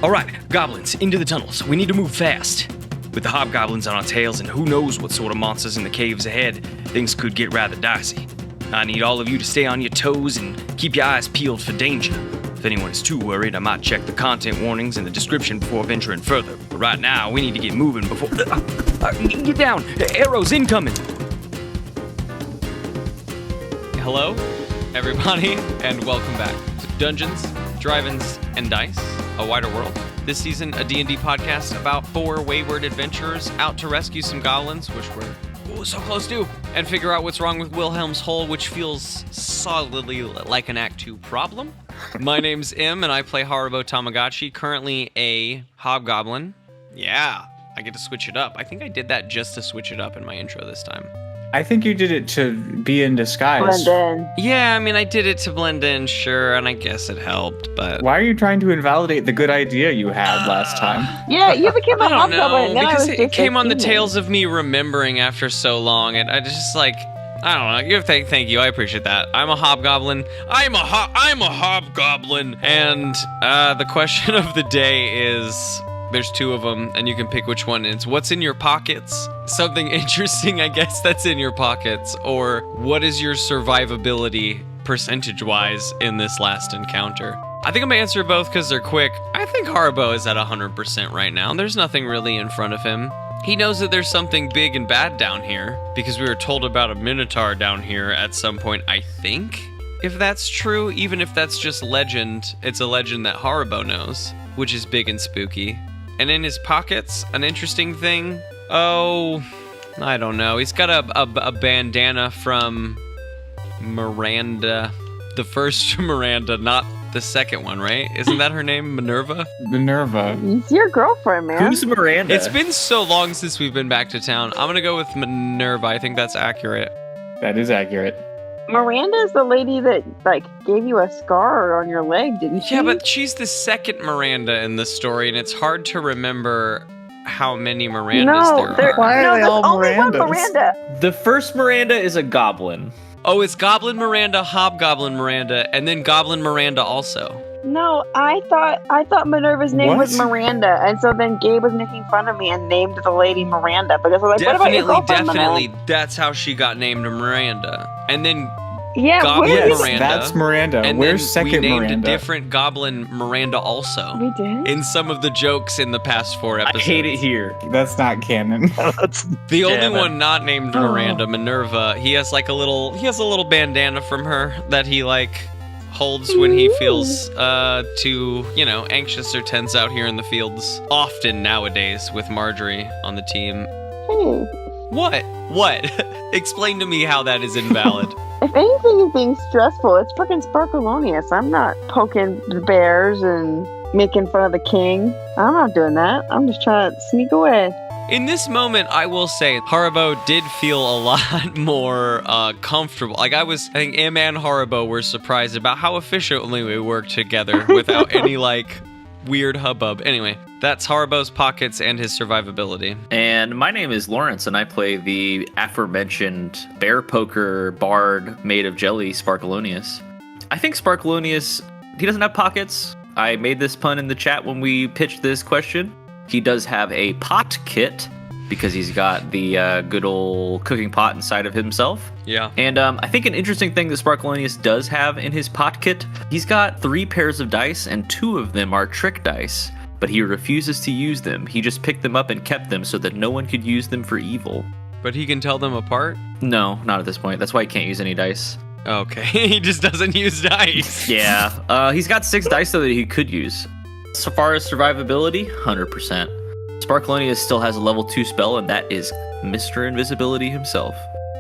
All right, goblins, into the tunnels. We need to move fast. With the hobgoblins on our tails and who knows what sort of monsters in the caves ahead, things could get rather dicey. I need all of you to stay on your toes and keep your eyes peeled for danger. If anyone is too worried, I might check the content warnings in the description before venturing further. But right now, we need to get moving before... Get down! Arrows incoming! Hello, everybody, and welcome back to Dungeons, Drive-Ins, and Dice, A Wider World. This season, a D&D podcast about 4 wayward adventurers out to rescue some goblins, which we're so close to, and figure out what's wrong with Wilhelm's hole, which feels solidly like an Act 2 problem. My name's Em, and I play Haribo Tamagotchi, currently a hobgoblin. Yeah, I get to switch it up. I think I did that just to switch it up in my intro this time. I think you did it to be in disguise. Blend in. Yeah, I mean, I did it to blend in, sure, and I guess it helped, but... Why are you trying to invalidate the good idea you had last time? Yeah, you became a hobgoblin. Because it came on the tails of me remembering after so long, and I just like... I don't know. Thank you. I appreciate that. I'm a hobgoblin. I'm a hobgoblin. And the question of the day is... There's 2 of them, and you can pick which one. It's what's in your pockets, something interesting, I guess, that's in your pockets, or what is your survivability percentage-wise in this last encounter. I think I'm gonna answer both because they're quick. I think Haribo is at 100% right now. There's nothing really in front of him. He knows that there's something big and bad down here, because we were told about a minotaur down here at some point, I think. If that's true, even if that's just legend, it's a legend that Haribo knows, which is big and spooky. And in his pockets, an interesting thing. Oh, I don't know. He's got a bandana from Miranda. The first Miranda, not the second one, right? Isn't that her name? Minerva? Minerva. It's your girlfriend, man. Who's Miranda? It's been so long since we've been back to town. I'm gonna go with Minerva. I think that's accurate. That is accurate. Miranda is the lady that, gave you a scar on your leg, didn't she? Yeah, but she's the second Miranda in the story, and it's hard to remember how many Mirandas there are. Why are they all only one Mirandas? Miranda. The first Miranda is a goblin. Oh, it's Goblin Miranda, Hobgoblin Miranda, and then Goblin Miranda also. No, I thought Minerva's name What? was Miranda, and so then Gabe was making fun of me and named the lady Miranda because I was like, what about your girlfriend, Definitely, that's how she got named Miranda. And then Yeah, Goblin where Yes, is Miranda. that's Miranda. And Where's then second we named Miranda? a different Goblin Miranda also. we did? In some of the jokes in the past 4 I episodes. hate it here. That's not canon. The only Damn it. one not named Miranda, Minerva, he has a little bandana from her that he holds when he feels too, anxious or tense out here in the fields. Often nowadays with Margery on the team. Hey, What? Explain to me how that is invalid. if anything is being stressful, it's freaking Sparkleoneous. I'm not poking the bears and making fun of the king. I'm not doing that. I'm just trying to sneak away. In this moment, I will say, Haribo did feel a lot more comfortable. I think Em and Haribo were surprised about how efficiently we worked together without any, weird hubbub. Anyway, that's Haribo's pockets and his survivability. And my name is Lawrence, and I play the aforementioned bear poker bard made of jelly, Sparkleoneous. I think Sparkleoneous, he doesn't have pockets. I made this pun in the chat when we pitched this question. He does have a pot kit because he's got the good old cooking pot inside of himself. Yeah. And I think an interesting thing that Sparkleoneous does have in his pot kit, he's got 3 pairs of dice and 2 of them are trick dice, but he refuses to use them. He just picked them up and kept them so that no one could use them for evil. But he can tell them apart? No, not at this point. That's why he can't use any dice. Okay, he just doesn't use dice. Yeah, he's got 6 dice though that he could use. So far as survivability, 100%. Sparkleoneous still has a level 2 spell, and that is Mr. Invisibility himself.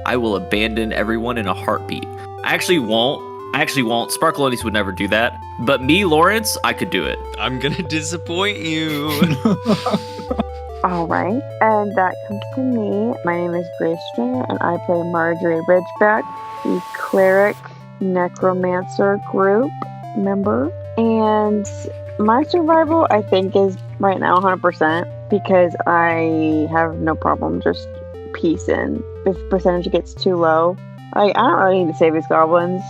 I will abandon everyone in a heartbeat. I actually won't. Sparkleoneous would never do that. But me, Lawrence, I could do it. I'm gonna disappoint you. All right, and that comes to me. My name is Grace Stringer, and I play Margery Ridgeback, the cleric necromancer group member. And my survival, I think, is right now 100% because I have no problem just piecing. If percentage gets too low, I don't really need to save these goblins.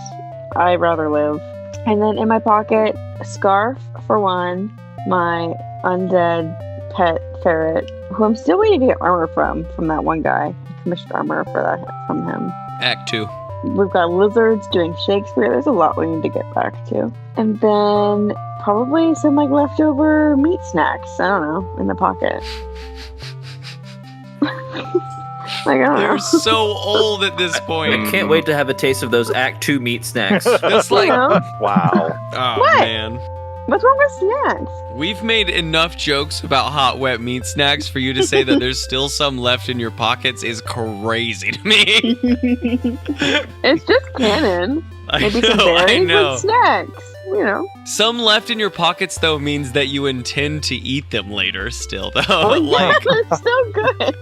I'd rather live. And then in my pocket, a scarf for one, my undead pet ferret, who I'm still waiting to get armor from that one guy. I commissioned armor for that from him. Act 2. We've got lizards doing Shakespeare. There's a lot we need to get back to. And then probably some like leftover meat snacks. I don't know, in the pocket. Like, I don't They're know. so old at this point. I can't wait to have a taste of those Act 2 meat snacks. That's like, You know? Wow. oh What? man. What's wrong with snacks? We've made enough jokes about hot, wet meat snacks for you to say that there's still some left in your pockets is crazy to me. It's just canon. Maybe some I berries know. with snacks. You know. Some left in your pockets, though, means that you intend to eat them later still, though. Oh, yeah, like, they're so good.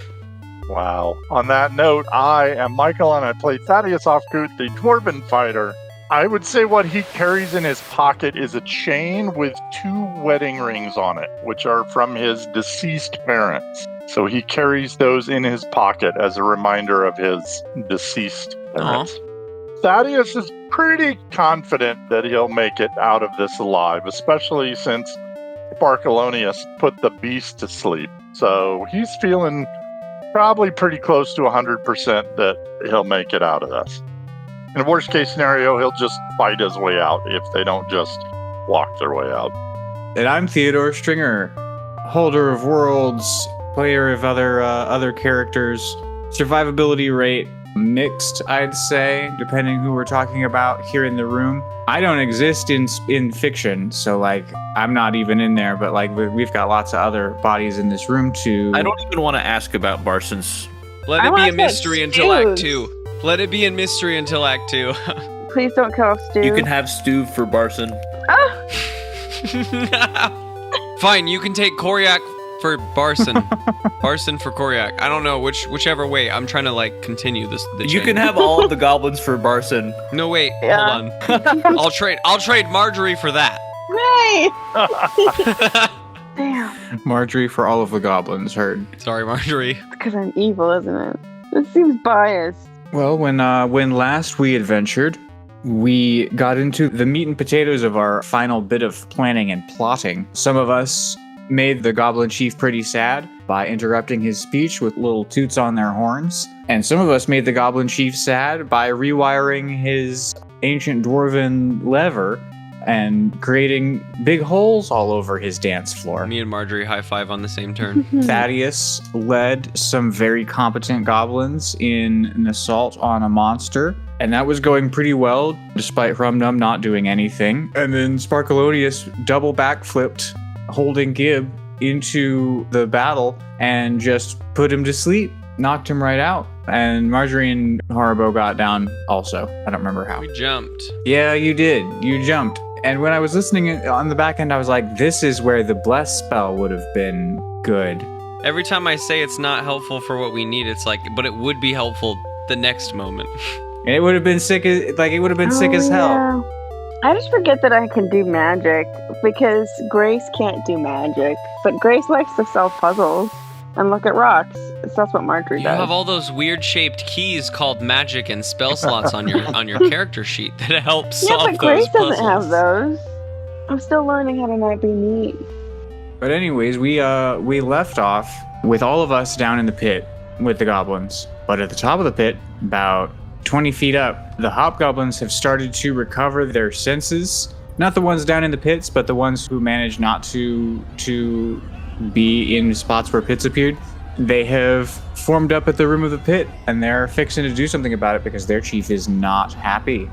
Wow. On that note, I am Michael and I play Thaddeus Ofkoot, the Dwarven fighter. I would say what he carries in his pocket is a chain with 2 wedding rings on it, which are from his deceased parents. So he carries those in his pocket as a reminder of his deceased parents. Thaddeus is pretty confident that he'll make it out of this alive, especially since Sparkleoneous put the beast to sleep. So he's feeling probably pretty close to 100% that he'll make it out of this. In the worst case scenario, he'll just fight his way out if they don't just walk their way out. And I'm Theodore Stringer, holder of worlds, player of other characters. Survivability rate mixed, I'd say, depending who we're talking about here in the room. I don't exist in fiction, so like I'm not even in there. But like we've got lots of other bodies in this room too. I don't even want to ask about Barson's. let I it be wanna a say mystery until Act stews. 2. Let it be a mystery until Act 2. Please don't kill off Stu. You can have stew for Barson. Ah! Fine, you can take Koryak for Barson. Barson for Koryak. I don't know whichever way. I'm trying to like continue this. The You chain. can have all of the goblins for Barson. No wait, Yeah. hold on. I'll trade Margery for that. Right! Damn. Margery for all of the goblins. Heard. Sorry, Margery. It's because I'm evil, isn't it? It seems biased. Well, when last we adventured, we got into the meat and potatoes of our final bit of planning and plotting. Some of us made the Goblin Chief pretty sad by interrupting his speech with little toots on their horns. And some of us made the Goblin Chief sad by rewiring his ancient Dwarven lever and creating big holes all over his dance floor. Me and Margery high five on the same turn. Thaddeus led some very competent goblins in an assault on a monster, and that was going pretty well, despite Rumnum not doing anything. And then Sparkleoneous double backflipped, holding Gib into the battle, and just put him to sleep, knocked him right out. And Margery and Haribo got down also. I don't remember how. We jumped. Yeah, you did. You jumped. And when I was listening on the back end, I was like, this is where the bless spell would have been good. Every time I say it's not helpful for what we need, it's like, but it would be helpful the next moment. And it would have been sick as sick as hell. Yeah. I just forget that I can do magic because Grace can't do magic, but Grace likes to solve puzzles and look at rocks. So that's what Margery You does. have all those weird shaped keys called magic and spell slots on your character sheet that help yeah, solve but those Grace puzzles. doesn't have those. I'm still learning how to not be neat. But anyways, we left off with all of us down in the pit with the goblins. But at the top of the pit, about 20 feet up, the hobgoblins have started to recover their senses. Not the ones down in the pits, but the ones who managed not to be in spots where pits appeared. They have formed up at the rim of the pit, and they're fixing to do something about it because their chief is not happy.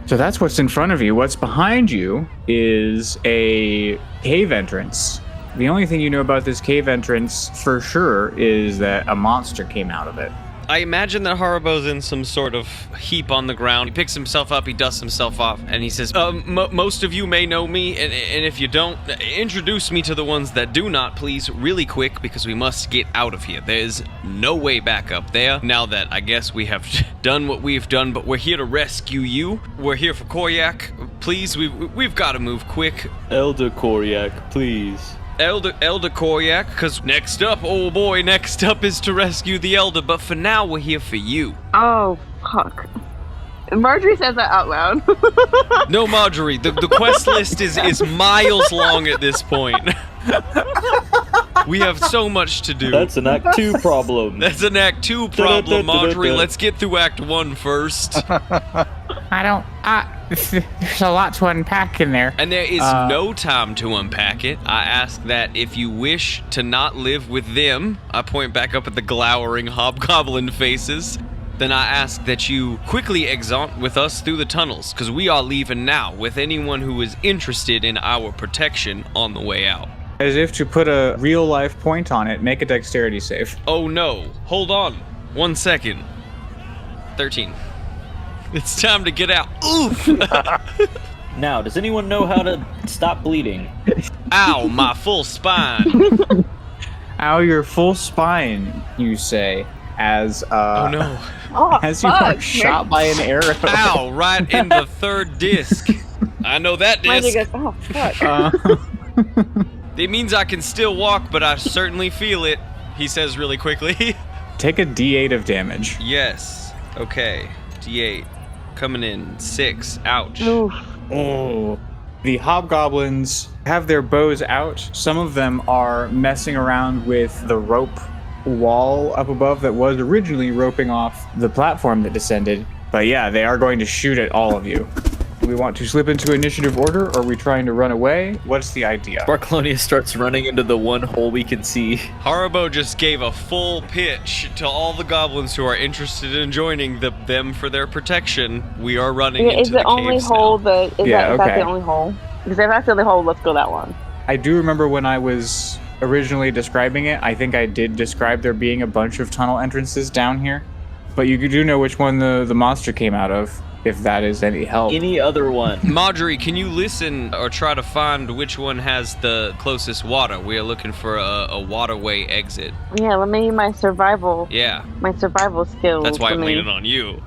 So that's what's in front of you. What's behind you is a cave entrance. The only thing you know about this cave entrance for sure is that a monster came out of it. I imagine that Haribo's in some sort of heap on the ground. He picks himself up, he dusts himself off, and he says, most of you may know me, and if you don't, introduce me to the ones that do not, please, really quick, because we must get out of here. There's no way back up there, now that I guess we have done what we've done, but we're here to rescue you. We're here for Koryak. Please, we've got to move quick. Elder Koryak, please. Elder Koryak, because next up is to rescue the Elder, but for now, we're here for you. Oh, fuck. Margery says that out loud. No, Margery, the quest list is miles long at this point. We have so much to do. That's an Act 2 problem. That's an Act 2 problem, Margery. Let's get through Act 1 first. There's a lot to unpack in there. And there is no time to unpack it. I ask that if you wish to not live with them, I point back up at the glowering hobgoblin faces, then I ask that you quickly exeunt with us through the tunnels, because we are leaving now with anyone who is interested in our protection on the way out. As if to put a real life point on it, make a dexterity save. Oh no, hold on. 1 second. 13. It's time to get out. Oof! Now, does anyone know how to stop bleeding? Ow, my full spine. Ow, your full spine, you say, as Oh no. as you are shot by an arrow. Ow, right in the third disc. I know that Margie disc. goes, oh, fuck. It means I can still walk, but I certainly feel it, he says really quickly. Take a D8 of damage. Yes. Okay. D8. Coming in. 6. Ouch. Oof. Oh. The hobgoblins have their bows out. Some of them are messing around with the rope wall up above that was originally roping off the platform that descended. But yeah, they are going to shoot at all of you. Do we want to slip into initiative order, or are we trying to run away? What's the idea? Sparkleoneous starts running into the one hole we can see. Haribo just gave a full pitch to all the goblins who are interested in joining them for their protection. We are running into Is the the only caves hole now. that is Yeah, that okay. the only hole? Because if that's the only hole, let's go that one. I do remember when I was originally describing it, I think I did describe there being a bunch of tunnel entrances down here. But you do know which one the monster came out of, if that is any help. Any other one? Margery, can you listen or try to find which one has the closest water? We are looking for a waterway exit. Yeah, let me use my survival Yeah, skills. that's why for I'm me. leaning on you.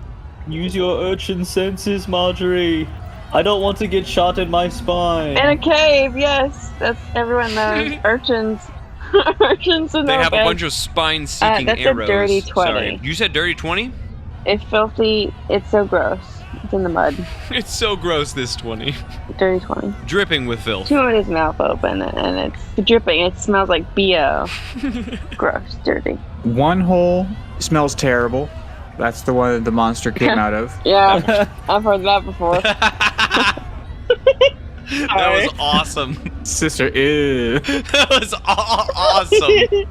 Use your urchin senses, Margery. I don't want to get shot in my spine. In a cave, yes. That's everyone knows. Urchins. Urchins are They no have a bad. bunch of spine-seeking that's a arrows. dirty 20. Sorry, you said dirty 20? It's filthy. It's so gross. It's in the mud. It's so gross, this 20. Dirty 20. Dripping with filth. Two with his mouth open and it's dripping. It smells like BO. Gross. Dirty. One hole smells terrible. That's the one that the monster came out of. Yeah, I've heard that before. That was awesome. Sister, ew. That was awesome.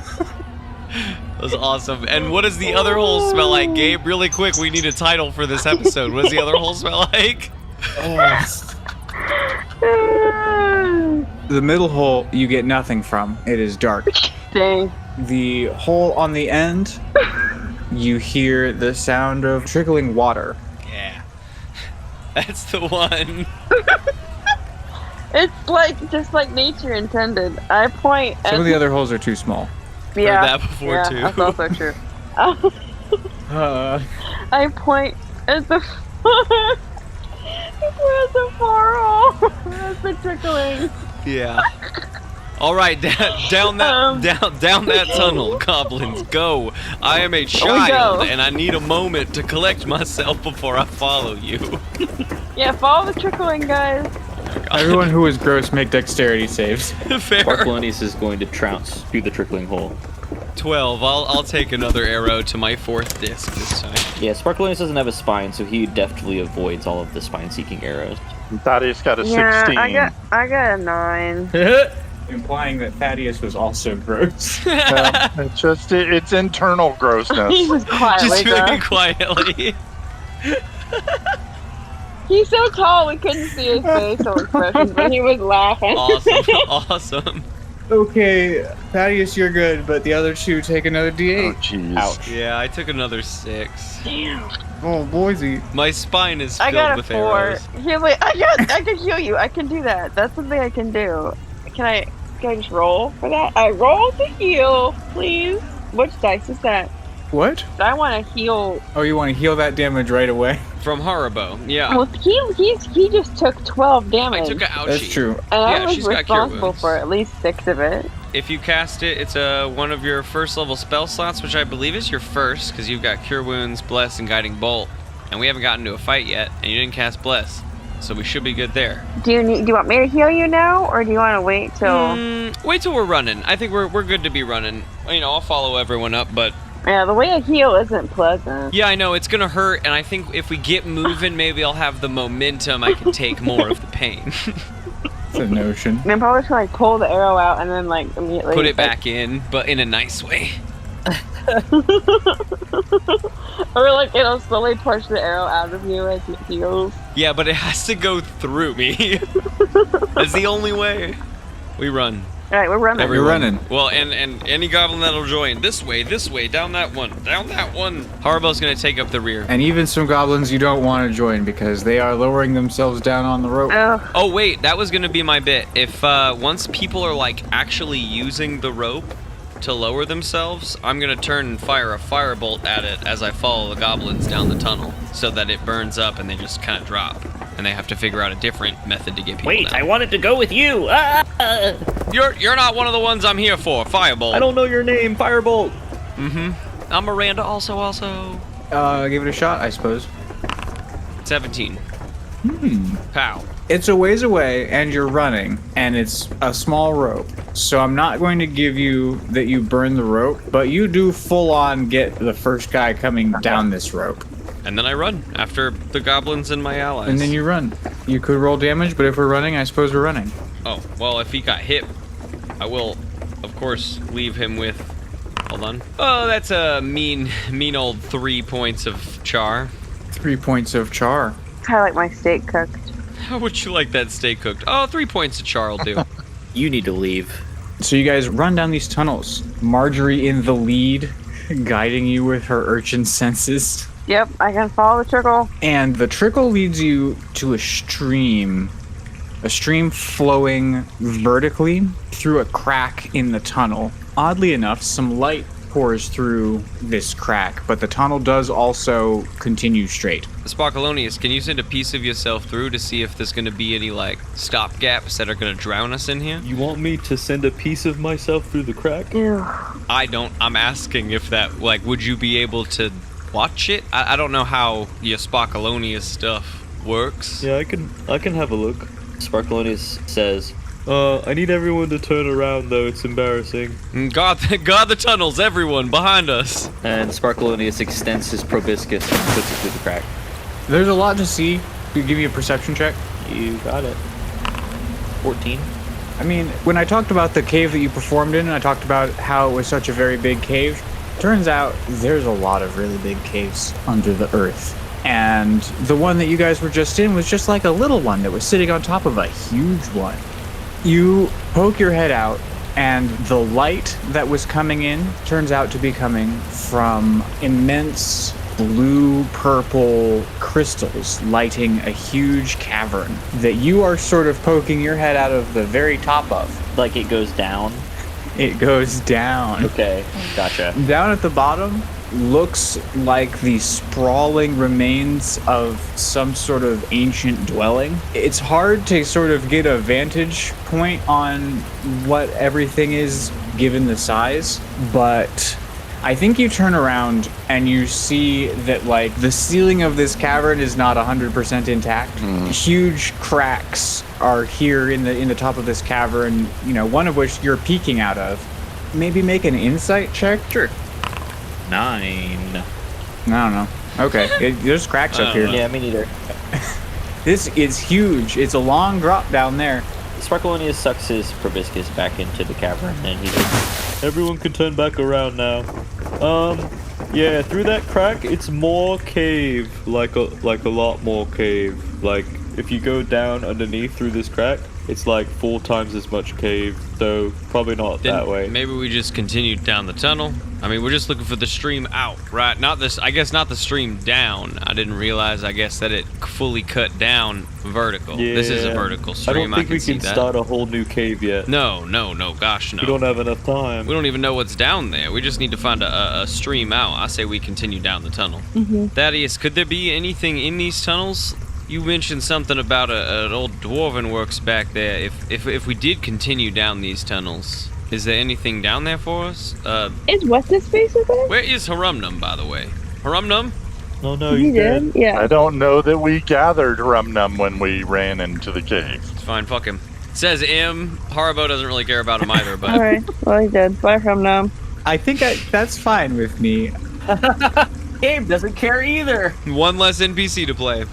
That was awesome. And what does the other hole smell like, Gabe? Really quick, we need a title for this episode. What does the other hole smell like? The middle hole you get nothing from. It is dark. Dang. The hole on the end, you hear the sound of trickling water. Yeah. That's the one. It's like just like nature intended. I point at Some of the other holes are too small. yeah, that before, yeah, too. That's also true. I point at the where's the far hole? Where's the trickling? Yeah. All right, down that tunnel, goblins, go. I am a child, and I need a moment to collect myself before I follow you. Yeah, follow the trickling, guys. Everyone who is gross, make dexterity saves. Fair. Sparkleoneous is going to trounce through the trickling hole. 12. I'll take another arrow to my 4th disc this time. Yeah, Sparkleoneous doesn't have a spine, so he deftly avoids all of the spine-seeking arrows. Thaddeus got a 16. Yeah, I got a 9. Implying that Thaddeus was also gross. It's internal He grossness. was quietly Just very drunk. quietly. He's so tall we couldn't see his facial expressions, but he was laughing. Awesome. Okay, Thaddeus, you're good, but the other two take another Oh, D8. jeez. Ouch. Yeah, I took another 6. Damn. Oh, Boise. My spine is I filled got a with 4. arrows. Here, wait, I can heal you. I can do that. That's something I can do. Can I just roll for that? I roll to heal, please. Which dice is that? What? I want to heal. Oh, you want to heal that damage right away? From Haribo, yeah. Well, he just took 12 damage. I took an ouchie. That's true. and I yeah, was she's got cure responsible wounds. for at least 6 of it. If you cast it, it's one of your first level spell slots, which I believe is your first, because you've got Cure Wounds, Bless, and Guiding Bolt. And we haven't gotten to a fight yet, and you didn't cast Bless. so we should be good there. Do you want me to heal you now, or do you want to wait till? Wait till we're running. I think we're good to be running. You know, I'll follow everyone up, but Yeah, the way I heal isn't pleasant. yeah, I know it's gonna hurt, and I think if we get moving, maybe I'll have the momentum. I can take more of the pain. It's a notion. I'm probably just gonna pull the arrow out and then like immediately Put it back in, but in a nice way. or like it'll slowly push the arrow out of you as it heals. Yeah, but it has to go through me. That's the only way. We run. All right, we're running. You're running. Well, and any goblin that'll join. This way, down that one, Haribo's gonna take up the rear. And even some goblins you don't want to join because they are lowering themselves down on the rope. Ugh. Oh wait, that was gonna be my bit. If once people are like actually using the rope to lower themselves, I'm gonna turn and fire a firebolt at it as I follow the goblins down the tunnel, so that it burns up and they just kind of drop, and they have to figure out a different method to get people Wait, down. I wanted to go with you. Ah! You're not one of the ones I'm here for. Firebolt. I don't know your name. Firebolt. I'm Miranda. Also. Give it a shot, I suppose. 17. Pow. It's a ways away, and you're running, and it's a small rope. So I'm not going to give you that you burn the rope, but you do full on get the first guy coming down this rope. And then I run after the goblins and my allies. And then you run. You could roll damage, but if we're running, I suppose we're running. Oh, well, if he got hit, I will, of course, leave him with... Hold on. Oh, that's a mean old 3 points of char. 3 points of char. I like my steak cooked. How would you like that steak cooked? Oh, 3 points of char will do. You need to leave. So you guys run down these tunnels. Margery in the lead, guiding you with her urchin senses. Yep, I can follow the trickle. And the trickle leads you to a stream flowing vertically through a crack in the tunnel. Oddly enough, some light pours through this crack, but the tunnel does also continue straight. Sparkleoneous, can you send a piece of yourself through to see if there's going to be any, like, stopgaps that are going to drown us in here? You want me to send a piece of myself through the crack? Ew. I don't. I'm asking if that, like, would you be able to watch it? I don't know how your Sparkleoneous stuff works. Yeah, I can have a look. Sparkleoneous says, I need everyone to turn around though, it's embarrassing. Guard the tunnels, everyone, behind us. and Sparkleoneous extends his proboscis and puts it through the crack. There's a lot to see. Could you give me a perception check? You got it. 14. I mean, when I talked about the cave that you performed in, and I talked about how it was such a very big cave, turns out there's a lot of really big caves under the earth. And the one that you guys were just in was just like a little one that was sitting on top of a huge one. You poke your head out, and the light that was coming in turns out to be coming from immense blue-purple crystals lighting a huge cavern that you are sort of poking your head out of the very top of. Like it goes down. It goes down. Okay, gotcha. Down at the bottom looks like the sprawling remains of some sort of ancient dwelling. It's hard to sort of get a vantage point on what everything is given the size, but I think you turn around and you see that like the ceiling of this cavern is not 100% intact. Huge cracks are here in the top of this cavern, you know, one of which you're peeking out of. Maybe make an insight check? Sure. 9. I don't know. Okay, there's cracks up here. Yeah, me neither. This is huge. It's a long drop down there. Sparkleoneous sucks his proboscis back into the cavern, and he says, Everyone can turn back around now. Yeah, through that crack, it's more cave, like a lot more cave. Like, if you go down underneath through this crack, it's like 4 times as much cave, so probably not that way. Maybe we just continued down the tunnel. I mean, we're just looking for the stream out, right? Not this. I guess not the stream down. I didn't realize, I guess, that it fully cut down vertical. Yeah, This is a vertical I stream. don't think we see can that. start a whole new cave yet. No, gosh, no. We don't have enough time. We don't even know what's down there. We just need to find a stream out. I say we continue down the tunnel. Thaddeus, could there be anything in these tunnels? You mentioned something about an old Dwarven works back there. If we did continue down these tunnels, is there anything down there for us? Is what's his face with it? Where is Harumnum, by the way? Harumnum? Oh no, He he's dead. did? Yeah. I don't know that we gathered Rumnum when we ran into the cave. It's fine, fuck him. It says M. Haribo doesn't really care about him either, but Alright. Well, he did. Bye from now. I think that's fine with me. Gabe doesn't care either. one less NPC to play.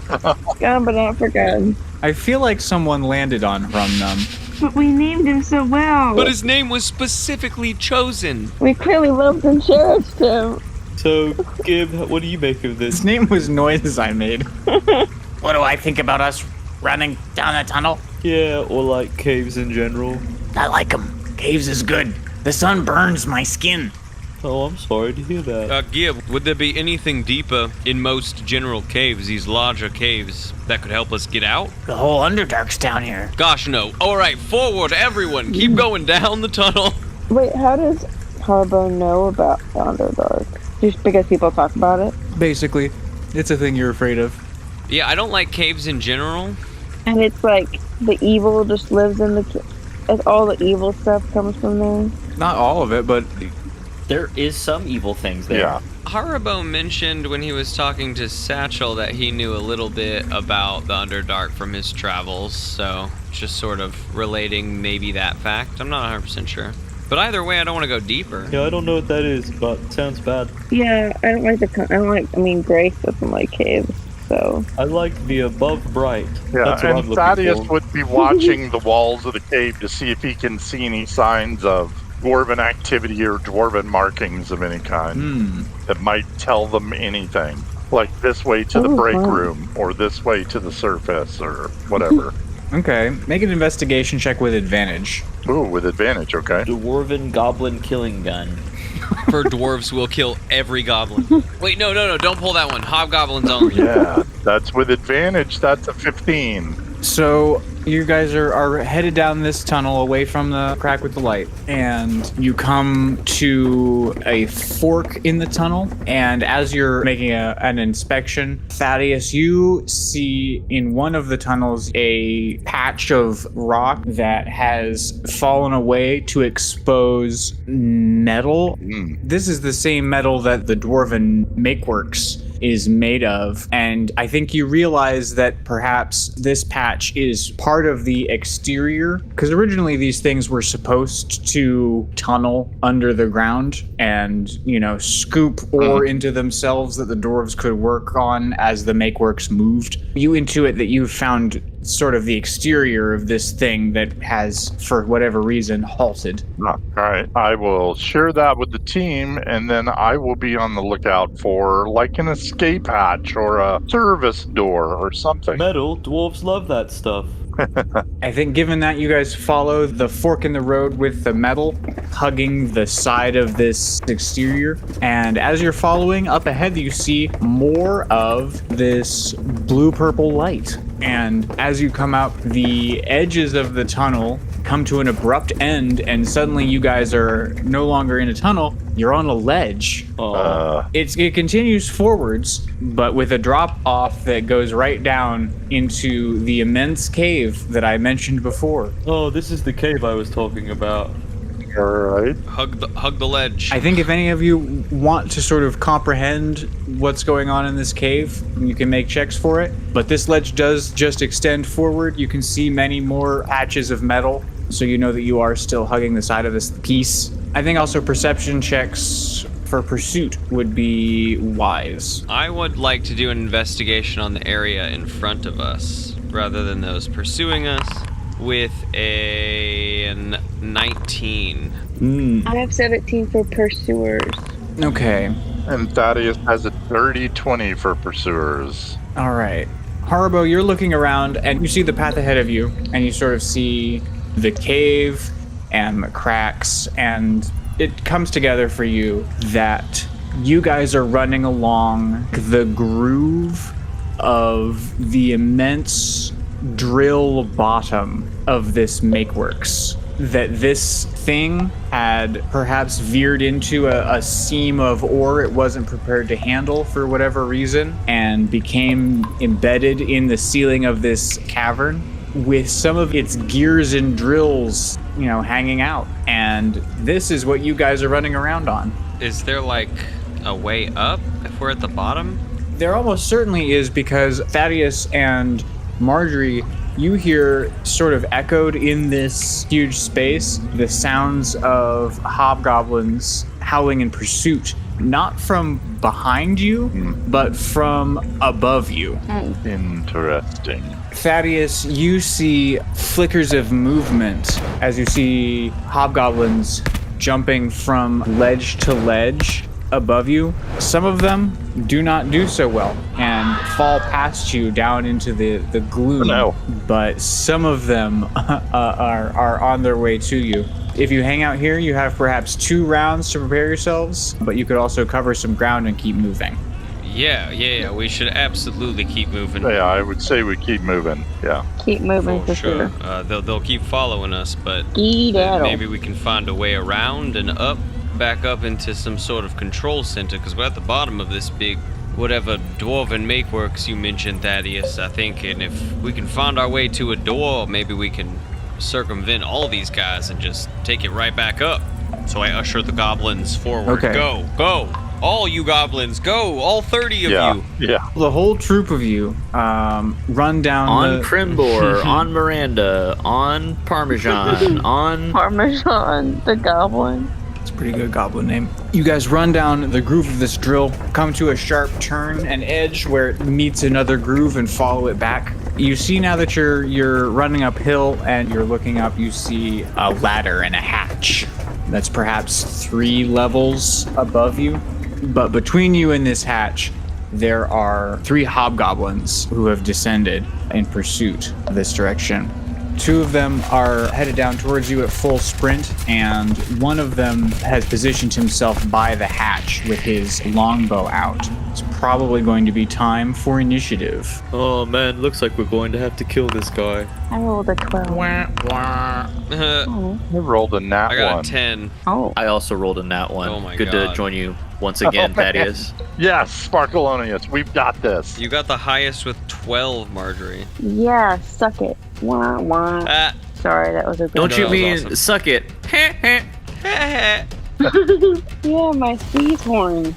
Gone but not forgotten. I feel like someone landed on Rumnum. But we named him so well. But his name was specifically chosen. We clearly loved and cherished him. So, Gib, what do you make of His this? name was noises I made. What do I think about us running down a tunnel? Yeah, or like caves in general. I like them. Caves is good. The sun burns my skin. Oh, I'm sorry to hear that. Gib, would there be anything deeper in most general caves, these larger caves, that could help us get out? The whole Underdark's down here. Gosh, no. All right, forward, everyone. Keep going down the tunnel. Wait, how does Haribo know about the Underdark? Just because people talk about it? Basically, it's a thing you're afraid of. Yeah, I don't like caves in general. And it's like the evil just lives in the... all the evil stuff comes from there? Not all of it, but There is some evil things there. Yeah. Haribo mentioned when he was talking to Satchel that he knew a little bit about the Underdark from his travels, so just sort of relating maybe that fact. I'm not 100% sure. But either way, I don't want to go deeper. Yeah, I don't know what that is, but sounds bad. Yeah, I don't like Grace doesn't like caves, so... I like the above bright. Yeah, That's what I'm and looking Thaddeus for. would be watching the walls of the cave to see if he can see any signs of dwarven activity or dwarven markings of any kind that might tell them anything. Like this way to the break room, or this way to the surface, or whatever. okay. Make an investigation check with advantage. Ooh, with advantage, okay. Dwarven goblin killing gun. For dwarves, we'll kill every goblin. Wait, no, don't pull that one. Hobgoblins only. Yeah, that's with advantage. That's a 15. So you guys are headed down this tunnel away from the crack with the light, and you come to a fork in the tunnel. And as you're making an inspection, Thaddeus, you see in one of the tunnels a patch of rock that has fallen away to expose metal. This is the same metal that the Dwarven Makeworks is made of, and I think you realize that perhaps this patch is part of the exterior, because originally these things were supposed to tunnel under the ground and, scoop ore into themselves that the dwarves could work on as the Makeworks moved. You intuit that you found sort of the exterior of this thing that has, for whatever reason, halted. All right, I will share that with the team, and then I will be on the lookout for like an escape hatch or a service door or something. Metal, dwarves love that stuff. I think given that you guys follow the fork in the road with the metal hugging the side of this exterior, and as you're following up ahead, you see more of this blue-purple light. And as you come out, the edges of the tunnel come to an abrupt end, and suddenly you guys are no longer in a tunnel, you're on a ledge. It continues forwards, but with a drop off that goes right down into the immense cave that I mentioned before. Oh, this is the cave I was talking about. All right. Hug the ledge. I think if any of you want to sort of comprehend what's going on in this cave, you can make checks for it. But this ledge does just extend forward. You can see many more patches of metal, so you know that you are still hugging the side of this piece. I think also perception checks for pursuit would be wise. I would like to do an investigation on the area in front of us, rather than those pursuing us, with a 19. I have 17 for pursuers. Okay. And Thaddeus has a dirty 20 for pursuers. All right. Haribo, you're looking around and you see the path ahead of you, and you sort of see the cave and the cracks, and it comes together for you that you guys are running along the groove of the immense drill bottom of this Makeworks. That this thing had perhaps veered into a seam of ore it wasn't prepared to handle for whatever reason, and became embedded in the ceiling of this cavern with some of its gears and drills, hanging out. And this is what you guys are running around on. Is there like a way up if we're at the bottom? There almost certainly is, because Thaddeus and Margery, you hear sort of echoed in this huge space the sounds of hobgoblins howling in pursuit, not from behind you, but from above you. Interesting. Thaddeus, you see flickers of movement as you see hobgoblins jumping from ledge to ledge above you. Some of them do not do so well and fall past you down into the gloom. No. But some of them are on their way to you. If you hang out here, you have perhaps 2 rounds to prepare yourselves, but you could also cover some ground and keep moving. Yeah. We should absolutely keep moving. Yeah, I would say we keep moving. Yeah. Keep moving for sure. They'll keep following us, but Skedaddle. maybe we can find a way around and back up into some sort of control center, because we're at the bottom of this big, whatever Dwarven makeworks you mentioned, Thaddeus, I think, and if we can find our way to a door, maybe we can circumvent all these guys and just take it right back up. So I usher the goblins forward. Okay. Go! All you goblins, go! All 30 of you! Yeah. The whole troop of you run down On the... Crimbor, on Miranda, on Parmesan, on... Parmesan, the goblin. It's a pretty good goblin name. You guys run down the groove of this drill, come to a sharp turn and edge where it meets another groove and follow it back. You see now that you're running uphill and you're looking up, you see a ladder and a hatch that's perhaps 3 levels above you. But between you and this hatch, there are 3 hobgoblins who have descended in pursuit of this direction. 2 of them are headed down towards you at full sprint, and one of them has positioned himself by the hatch with his longbow out. It's probably going to be time for initiative. Oh man, looks like we're going to have to kill this guy. I rolled a 12. I I rolled a nat got one. a 10. Oh. I also rolled a nat one. Oh my Good God. to join you once again, Oh, man. Thaddeus. Yes, Sparkleoneous, we've got this. You got the highest with 12, Margery. Yeah, suck it. Wah, wah. Ah. Sorry, that was a good Don't No, you that was mean awesome. suck it? Yeah, my squeeze horn.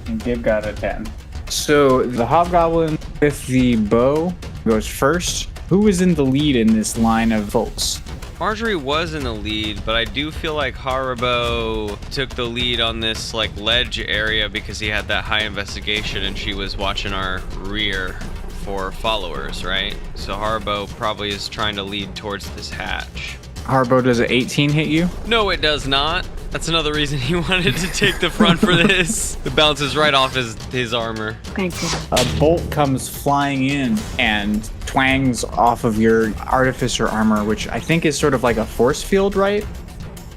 And Gib got a 10. So the hobgoblin with the bow goes first. Who is in the lead in this line of folks? Margery was in the lead, but I do feel like Haribo took the lead on this like ledge area because he had that high investigation and she was watching our rear for followers, right? So Haribo probably is trying to lead towards this hatch. Haribo, does an 18 hit you? No, it does not. That's another reason he wanted to take the front for this. It bounces right off his armor. Thank you. A bolt comes flying in and twangs off of your artificer armor, which I think is sort of like a force field, right?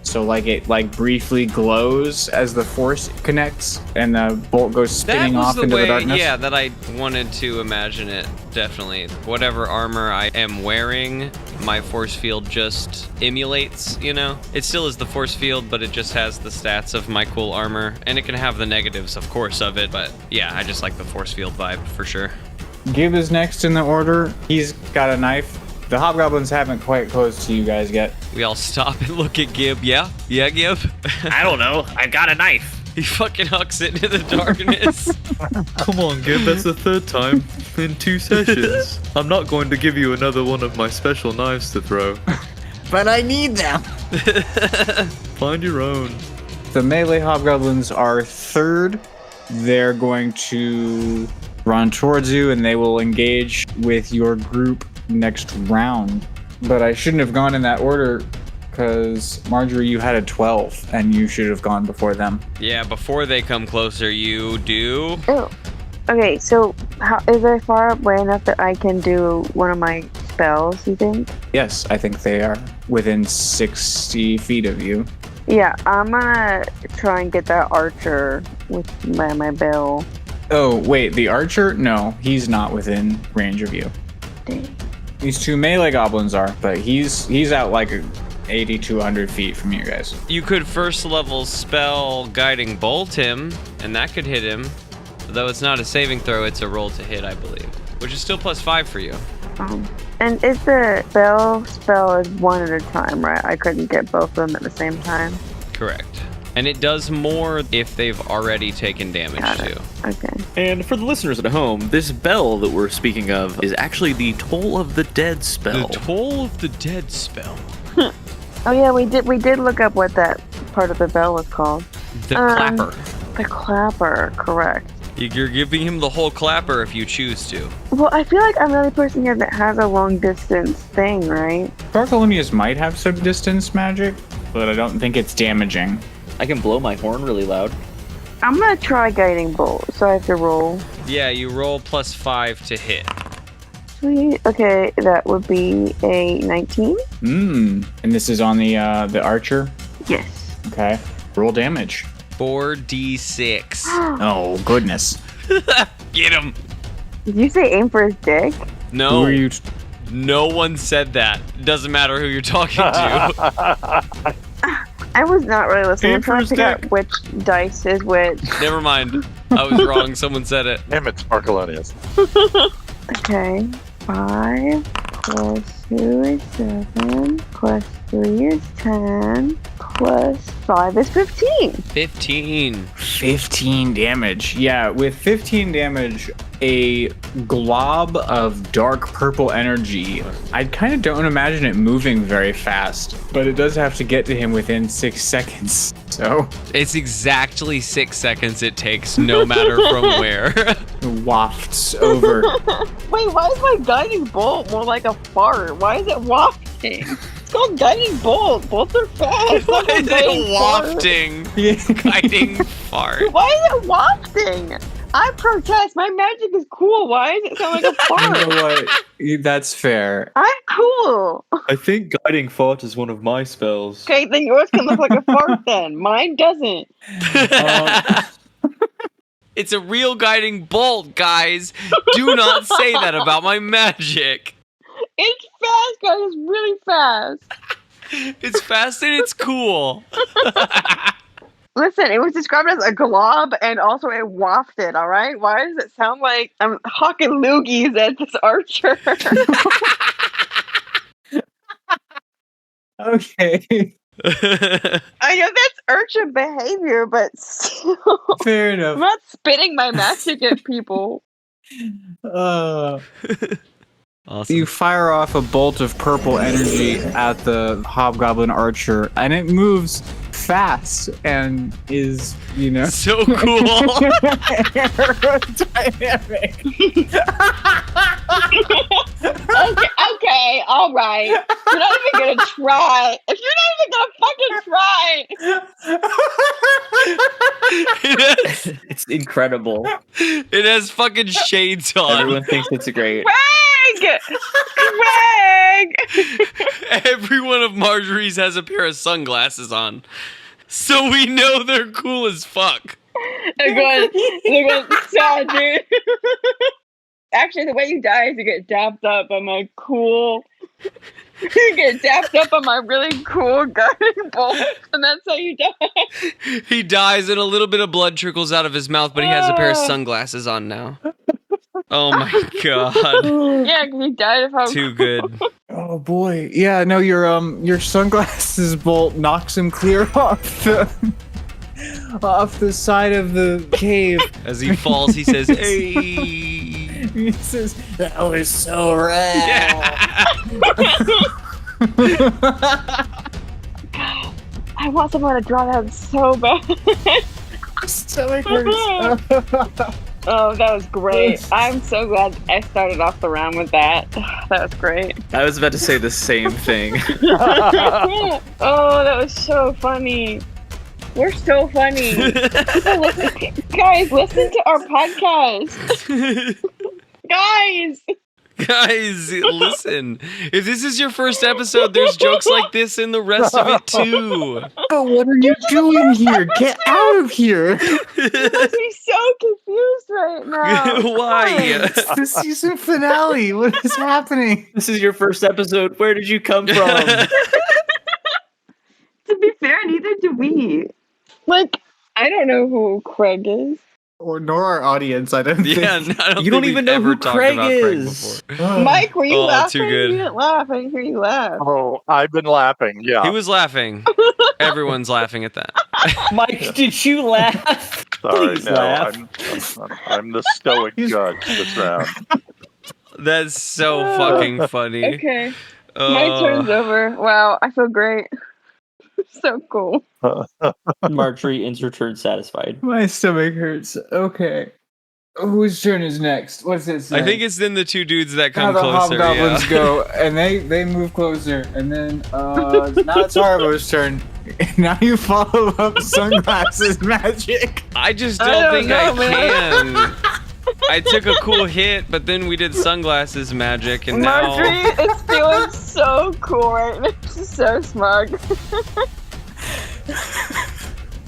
So like it like briefly glows as the force connects and the bolt goes spinning That was off the into way, the darkness. yeah, that I wanted to imagine it, definitely. Whatever armor I am wearing, my force field just emulates, you know? It still is the force field, but it just has the stats of my cool armor, and it can have the negatives, of course, of it, but yeah, I just like the force field vibe, for sure. Gib is next in the order. He's got a knife. The hobgoblins haven't quite closed to you guys yet. We all stop and look at Gib, yeah? Yeah, Gib? I don't know. I got a knife. He fucking hucks it into the darkness. Come on, Gib, that's the 3rd time in 2 sessions. I'm not going to give you another one of my special knives to throw. But I need them. Find your own. The melee hobgoblins are 3rd. They're going to run towards you and they will engage with your group next round. But I shouldn't have gone in that order because Margery, you had a 12 and you should have gone before them. Yeah, before they come closer, you do. Oh. Okay, so how is they far away enough that I can do one of my spells, you think? Yes, I think they are within 60 feet of you. Yeah, I'm gonna try and get that archer with my bill. Oh, wait, the archer? No, he's not within range of you. Dang. These 2 melee goblins are, but he's out like 80 to 100 feet from you guys. You could first level spell Guiding Bolt him, and that could hit him. Though it's not a saving throw, it's a roll to hit, I believe. Which is still +5 for you. And is the spell is one at a time, right? I couldn't get both of them at the same time. Correct. And it does more if they've already taken damage Got too. it. Okay. And for the listeners at home, this bell that we're speaking of is actually the Toll of the Dead spell. The Toll of the Dead spell. Oh yeah, we did look up what that part of the bell was called. The clapper. The clapper, correct. You're giving him the whole clapper if you choose to. Well, I feel like I'm the only person here that has a long distance thing, right? Sparkleoneous might have some distance magic, but I don't think it's damaging. I can blow my horn really loud. I'm gonna try guiding bolt, so I have to roll. Yeah, you roll +5 to hit. Sweet. Okay, that would be a 19. And this is on the archer. Yes. Okay. Roll damage. 4d6. Oh goodness. Get him. Did you say aim for his dick? No. Who are you? No one said that. Doesn't matter who you're talking to. I was not really listening. Aim I'm for trying to his figure dick. out which dice is which. Never mind. I was wrong. Someone said it. Damn it, Sparkleoneous. Okay. 5 plus 2 is 7 plus 3 is 10 plus 5 is 15. 15. 15 damage. Yeah, with 15 damage, a glob of dark purple energy. I kind of don't imagine it moving very fast, but it does have to get to him within 6 seconds. So It's exactly 6 seconds it takes, no matter from where. it wafts over. Wait, why is my guiding bolt more like a fart? Why is it wafting? It's called guiding bolt. Bolts are fast. It's Why not called is guiding it fart. wafting? Yeah. Guiding fart. Why is it wafting? I protest. My magic is cool. Why does it sound like a You fart? know what? That's fair. I'm cool. I think guiding fart is one of my spells. Okay, then yours can look like a fart then. Mine doesn't. It's a real guiding bolt, guys. Do not say that about my magic. It's fast, guys. It's really fast. It's fast and it's cool. Listen, it was described as a glob and also it wafted, all right? Why does it sound like I'm hawking loogies at this archer? Okay. I know that's urchin behavior, but still, Fair I'm enough. not spitting my magic at people. Awesome. You fire off a bolt of purple energy at the hobgoblin archer, and it moves fast and is, So cool. aerodynamic. Okay, all right. You're not even gonna try. If you're not even gonna fucking try. It's incredible. It has fucking shades on. Everyone thinks it's great. Greg! Greg! Every one of Margery's has a pair of sunglasses on. So we know they're cool as fuck. They're going, sad, dude. Actually, the way you die is you get dapped up on my cool. You get dapped up on my really cool guiding bolt, and that's how you die. He dies and a little bit of blood trickles out of his mouth, but he has a pair of sunglasses on now. Oh my god. Yeah, because he died of how Too good. Oh boy. Yeah, no, your sunglasses bolt knocks him clear off the side of the cave. As he falls, he says, "Hey." He says, "That was so rad." I want someone to draw that so bad. Stomach hurts. Oh, that was great. I'm so glad I started off the round with that. That was great. I was about to say the same thing. Oh, that was so funny. We're so funny. Guys, listen to our podcast. Guys. Guys, listen. If this is your first episode, there's jokes like this in the rest of it too. But what are you doing here? Get out of here! You must be so confused right now. Why? It's the season finale. What is happening? This is your first episode. Where did you come from? To be fair, neither do we. Like, I don't know who Craig is. nor our audience, I don't Yeah, think. I don't You think don't we've even know ever who talked Craig about is. Craig before. Mike, were you Oh, laughing? too good. You didn't laugh. I didn't hear you laugh. Oh, I've been laughing. Yeah. He was laughing. Everyone's laughing at that. Mike, did you laugh? Sorry, Please no, laugh. I'm the stoic judge this round. That's so fucking funny. Okay. My turn's over. Wow, I feel great. So cool. Margery ends her turn satisfied. My stomach hurts. Okay. Whose turn is next? What's it say? I think it's then the two dudes that How come the closer. hobgoblins Yeah. go, and they move closer, and then now it's Haribo's turn. Now you follow up sunglasses magic. I just I don't don't think know, I can. I took a cool hit, but then we did sunglasses magic, and Margery now is feeling so cool right now. She's so smug.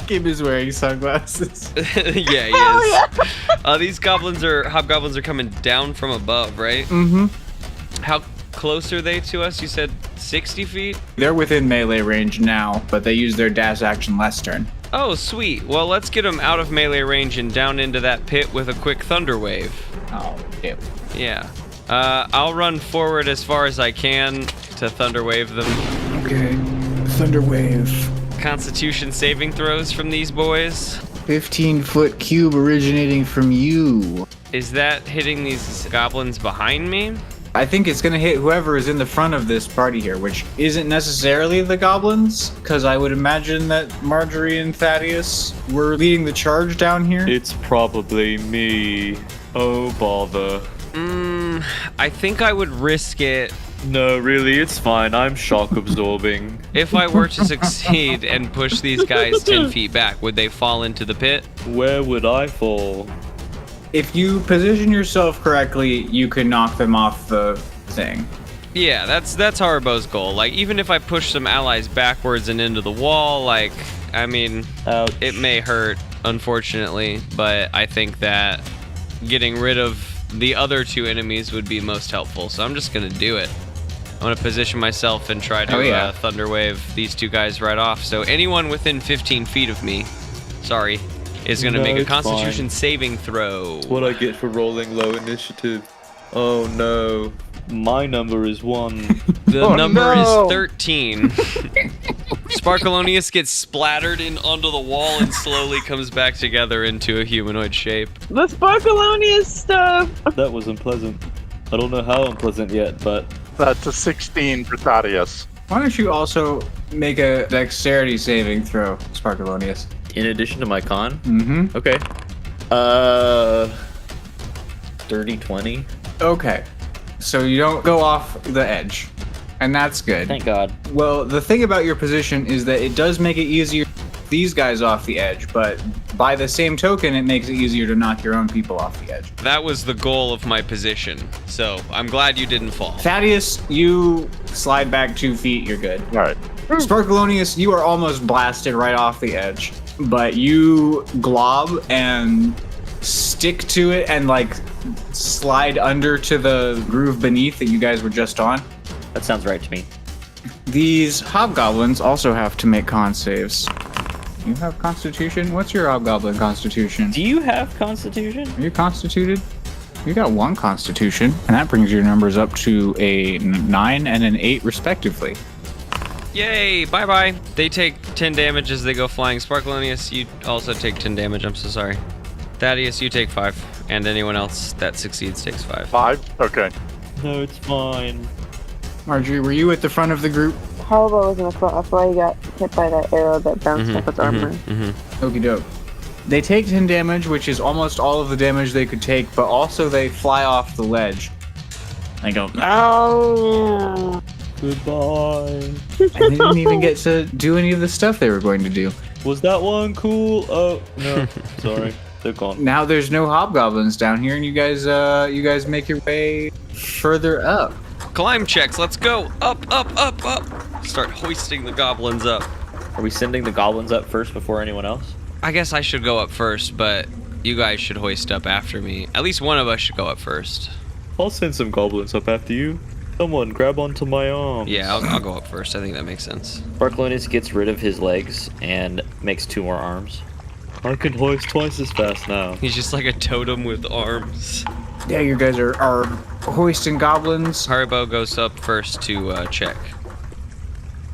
Kim is wearing sunglasses. yeah, he Hell is. yeah. These hobgoblins are coming down from above, right? Mm-hmm. How close are they to us? You said 60 feet? They're within melee range now, but they use their dash action last turn. Oh, sweet. Well, let's get them out of melee range and down into that pit with a quick thunder wave. Oh, damn. Yeah. I'll run forward as far as I can to thunder wave them. Okay. Thunder wave. Constitution saving throws from these boys. 15-foot cube originating from you. Is that hitting these goblins behind me? I think it's gonna hit whoever is in the front of this party here, which isn't necessarily the goblins, because I would imagine that Margery and Thaddeus were leading the charge down here. It's probably me. Oh, bother. I think I would risk it No, really, it's fine. I'm shock absorbing. if I were to succeed and push these guys 10 feet back. Would they fall into the pit? Where would I fall? If you position yourself correctly, you can knock them off the thing. Yeah, that's Haribo's goal. Like, even if I push some allies backwards and into the wall, like, I mean, Ouch. it may hurt, unfortunately, but I think that getting rid of the other two enemies would be most helpful. So I'm just gonna do it. I'm gonna position myself and try to thunder wave these two guys right off. So anyone within 15 feet of me, sorry, is gonna No, make a it's Constitution fine. saving throw. What I get for rolling low initiative. Oh no. My number is 1. The number no. is 13. Sparkleoneous gets splattered in onto the wall and slowly comes back together into a humanoid shape. The Sparkleoneous stuff. That was unpleasant. I don't know how unpleasant yet, but That's a 16 for Thaddeus. Why don't you also make a dexterity saving throw, Sparkleoneous? In addition to my con? Mm-hmm. Okay. 30, 20. Okay. So you don't go off the edge. And that's good. Thank God. Well, the thing about your position is that it does make it easier to knock these guys off the edge, but by the same token, it makes it easier to knock your own people off the edge. That was the goal of my position, so I'm glad you didn't fall. Thaddeus, you slide back 2 feet, you're good. All right. Sparkleoneous, you are almost blasted right off the edge, but you glob and stick to it and like slide under to the groove beneath that you guys were just on. That sounds right to me. These hobgoblins also have to make con saves. You have constitution? What's your hobgoblin constitution? Do you have Constitution? Are you constituted? You got 1 constitution, and that brings your numbers up to a 9 and an 8 respectively. Yay, bye-bye. They take 10 damage as they go flying. Sparkleoneous, you also take 10 damage, I'm so sorry. Thaddeus, you take 5, and anyone else that succeeds takes 5. 5? Okay. no, it's fine. Margery, were you at the front of the group? Haribo was in the front. That's why he got hit by that arrow that bounced off his armor. Okie doke. They take 10 damage, which is almost all of the damage they could take, but also they fly off the ledge. They go, no! Goodbye. And they didn't even get to do any of the stuff they were going to do. Was that one cool? Oh, no. Sorry. They're gone. Now there's no hobgoblins down here, and you guys make your way further up. Climb checks, let's go. Up, up, up, up. Start hoisting the goblins up. Are we sending the goblins up first before anyone else? I guess I should go up first, but you guys should hoist up after me. At least one of us should go up first. I'll send some goblins up after you. Someone grab onto my arms. Yeah, I'll go up first. I think that makes sense. Sparkleoneous gets rid of his legs and makes 2 more arms. I can hoist twice as fast now. He's just like a totem with arms. Yeah, you guys are hoisting goblins. Haribo goes up first to check.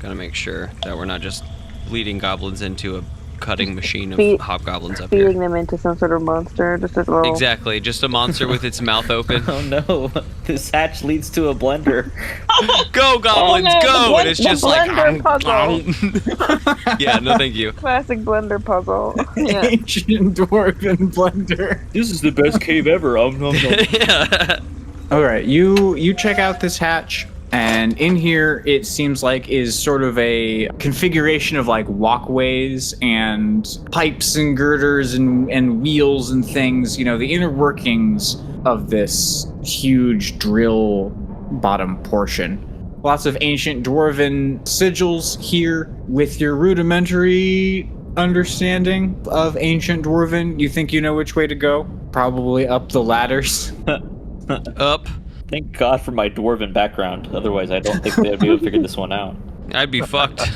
Gotta make sure that we're not just leading goblins into a cutting machine of hobgoblins up Feeding here. them into some sort of monster, just a little... Exactly, just a monster with its mouth open. Oh no, this hatch leads to a blender. Go goblins, Oh, no, go! the And it's the just like blender puzzle. yeah, no thank you. Classic blender puzzle. Yeah. Ancient dwarven blender. This is the best cave ever. Yeah. All right, you check out this hatch, and in here it seems like is sort of a configuration of like walkways and pipes and girders and wheels and things. You know, the inner workings of this huge drill bottom portion. Lots of ancient dwarven sigils here. With your rudimentary understanding of ancient dwarven, you think you know which way to go? Probably up the ladders. Up. Thank God for my dwarven background. Otherwise, I don't think they'd be able to figure this one out. I'd be fucked.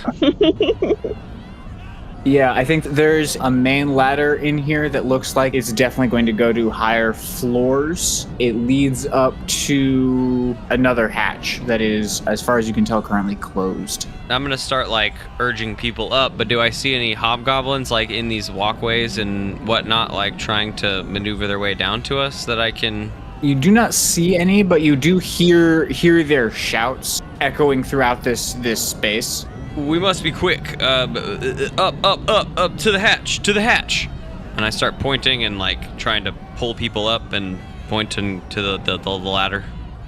Yeah, I think there's a main ladder in here that looks like it's definitely going to go to higher floors. It leads up to another hatch that is, as far as you can tell, currently closed. I'm gonna start like urging people up, but do I see any hobgoblins like in these walkways and whatnot, like trying to maneuver their way down to us that I can... You do not see any, but you do hear their shouts echoing throughout this space. We must be quick. Up to the hatch. And I start pointing and like trying to pull people up and pointing to the ladder.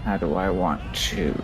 How do I want to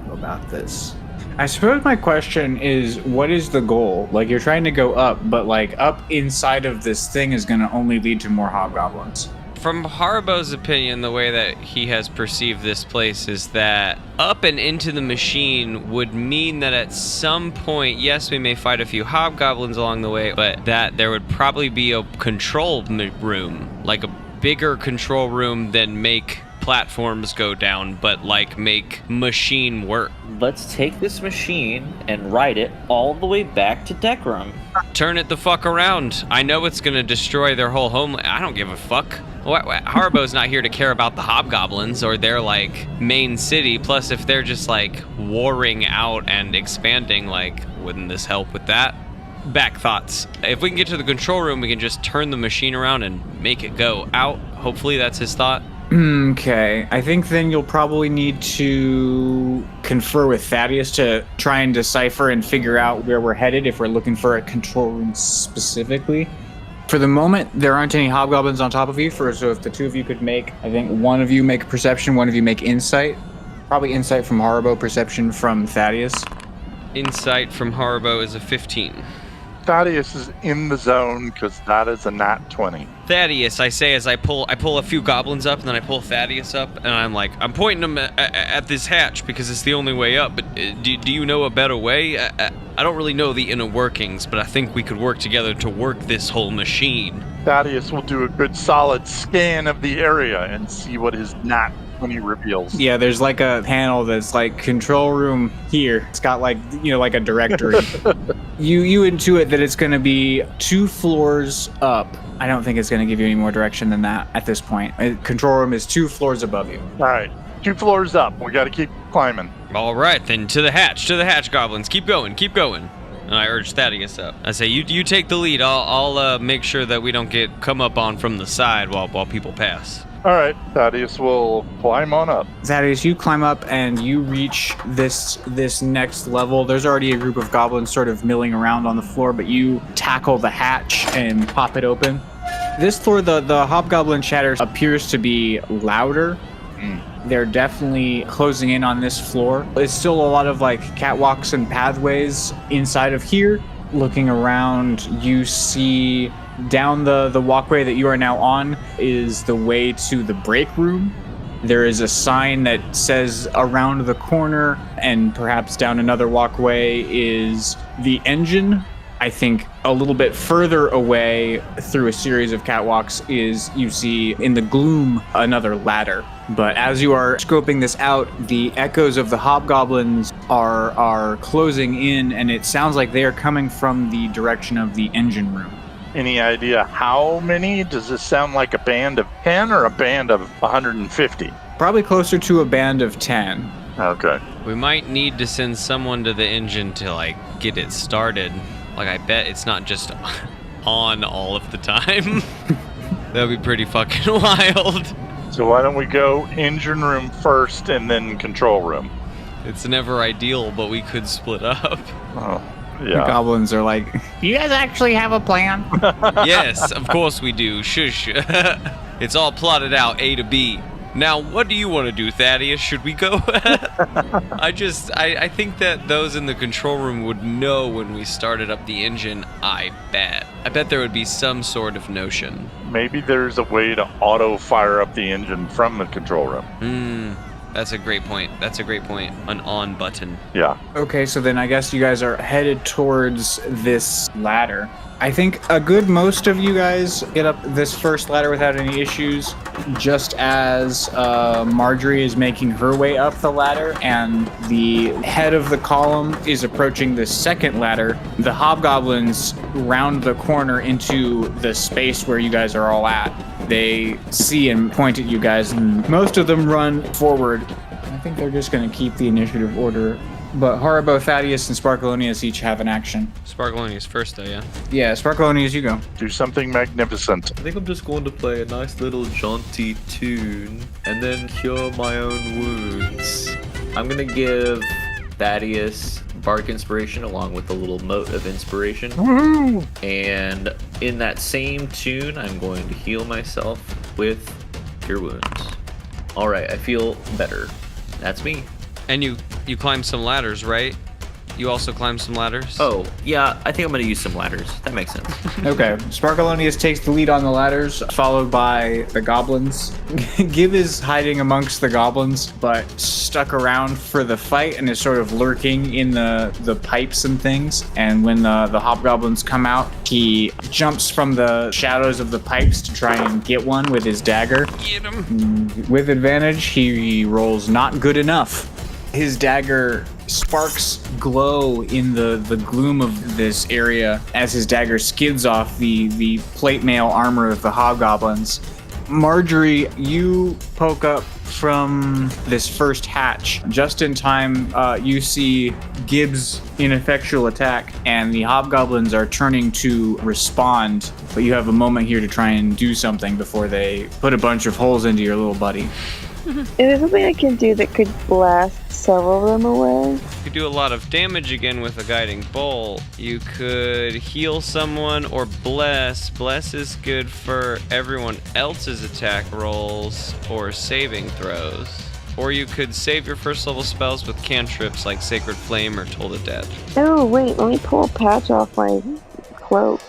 go about this? I suppose my question is, what is the goal? Like, you're trying to go up, but like up inside of this thing is going to only lead to more hobgoblins. From Haribo's opinion, the way that he has perceived this place is that up and into the machine would mean that at some point, yes, we may fight a few hobgoblins along the way, but that there would probably be a control room, like a bigger control room than make platforms go down, but like make machine work. Let's take this machine and ride it all the way back to deck room. Turn it the fuck around. I know it's gonna destroy their whole homeland. I don't give a fuck. Haribo's not here to care about the hobgoblins or their like main city. Plus, if they're just like warring out and expanding, like, wouldn't this help with that? Back thoughts. If we can get to the control room, we can just turn the machine around and make it go out. Hopefully that's his thought. Okay, I think then you'll probably need to confer with Thaddeus to try and decipher and figure out where we're headed if we're looking for a control room specifically. For the moment, there aren't any hobgoblins on top of you, so if the two of you could make, I think one of you make perception, one of you make insight. Probably insight from Haribo, perception from Thaddeus. Insight from Haribo is a 15. Thaddeus is in the zone because that is a nat 20. Thaddeus, I say as I pull a few goblins up, and then I pull Thaddeus up, and I'm like, I'm pointing them at this hatch because it's the only way up, but do you know a better way? I don't really know the inner workings, but I think we could work together to work this whole machine. Thaddeus will do a good solid scan of the area and see what his nat 20 reveals. Yeah, there's like a panel that's like control room here. It's got like, like a directory. You intuit that it's going to be 2 floors up. I don't think it's going to give you any more direction than that at this point. Control room is 2 floors above you. All right, 2 floors up. We got to keep climbing. All right, then to the hatch, goblins. Keep going. And I urge Thaddeus up. I say, you take the lead. I'll make sure that we don't get come up on from the side while people pass. All right, Thaddeus will climb on up. Thaddeus, you climb up and you reach this next level. There's already a group of goblins sort of milling around on the floor, but you tackle the hatch and pop it open. This floor, the hobgoblin chatter appears to be louder. They're definitely closing in on this floor. It's still a lot of like catwalks and pathways inside of here. Looking around, you see down the walkway that you are now on is the way to the break room. There is a sign that says around the corner, and perhaps down another walkway is the engine. I think a little bit further away through a series of catwalks is, you see in the gloom, another ladder. But as you are scoping this out, the echoes of the hobgoblins are closing in, and it sounds like they are coming from the direction of the engine room. Any idea how many? Does this sound like a band of 10 or a band of 150? Probably closer to a band of 10. Okay. We might need to send someone to the engine to, like, get it started. Like, I bet it's not just on all of the time. That would be pretty fucking wild. So why don't we go engine room first and then control room? It's never ideal, but we could split up. Oh, The yeah. goblins are like, You guys actually have a plan? Yes, of course we do. Shush. It's all plotted out, A to B. Now, what do you want to do, Thaddeus? Should we go? I think that those in the control room would know when we started up the engine, I bet. I bet there would be some sort of notion. Maybe there's a way to auto fire up the engine from the control room. That's a great point. An on button. Yeah. okay, so then I guess you guys are headed towards this ladder. I think a good most of you guys get up this first ladder without any issues, just as Margery is making her way up the ladder and the head of the column is approaching the second ladder. The hobgoblins round the corner into the space where you guys are all at. They see and point at you guys, and most of them run forward. I think they're just going to keep the initiative order. But Haribo, Thaddeus, and Sparkleoneus each have an action. Sparkleoneous first, though, yeah. Yeah, Sparkleoneus, you go. Do something magnificent. I think I'm just going to play a nice little jaunty tune and then cure my own wounds. I'm gonna give Thaddeus Bark Inspiration along with a little Mote of Inspiration. Woo! And in that same tune, I'm going to heal myself with Cure Wounds. Alright, I feel better. That's me. And you climb some ladders, right? You also climb some ladders? Oh, yeah, I think I'm gonna use some ladders. That makes sense. Okay, Sparkleoneus takes the lead on the ladders, followed by the goblins. Gib is hiding amongst the goblins, but stuck around for the fight and is sort of lurking in the pipes and things. And when the hobgoblins come out, he jumps from the shadows of the pipes to try and get one with his dagger. Get him. With advantage, he rolls not good enough. His dagger sparks glow in the gloom of this area as his dagger skids off the plate mail armor of the hobgoblins. Margery, you poke up from this first hatch. Just in time, you see Gib's ineffectual attack, and the hobgoblins are turning to respond, but you have a moment here to try and do something before they put a bunch of holes into your little buddy. Is there something I can do that could blast several of them away? You could do a lot of damage again with a guiding bolt. You could heal someone or bless. Bless is good for everyone else's attack rolls or saving throws. Or you could save your first level spells with cantrips like Sacred Flame or Toll the Dead. Oh, wait, let me pull a patch off my cloak.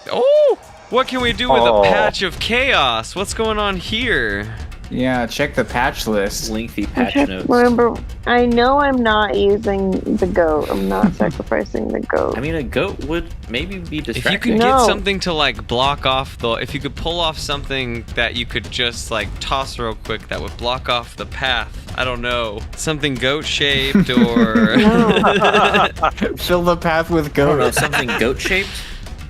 Oh! What can we do with a patch of chaos? What's going on here? Yeah, check the patch list. Lengthy I patch have to notes. remember, I know I'm not using the goat. I'm not sacrificing the goat. I mean, a goat would maybe be If you distracting. could get No. something to like block off if you could pull off something that you could just like toss real quick that would block off the path. I don't know. Something goat shaped or Fill the path with I don't know, goats. something goat shaped?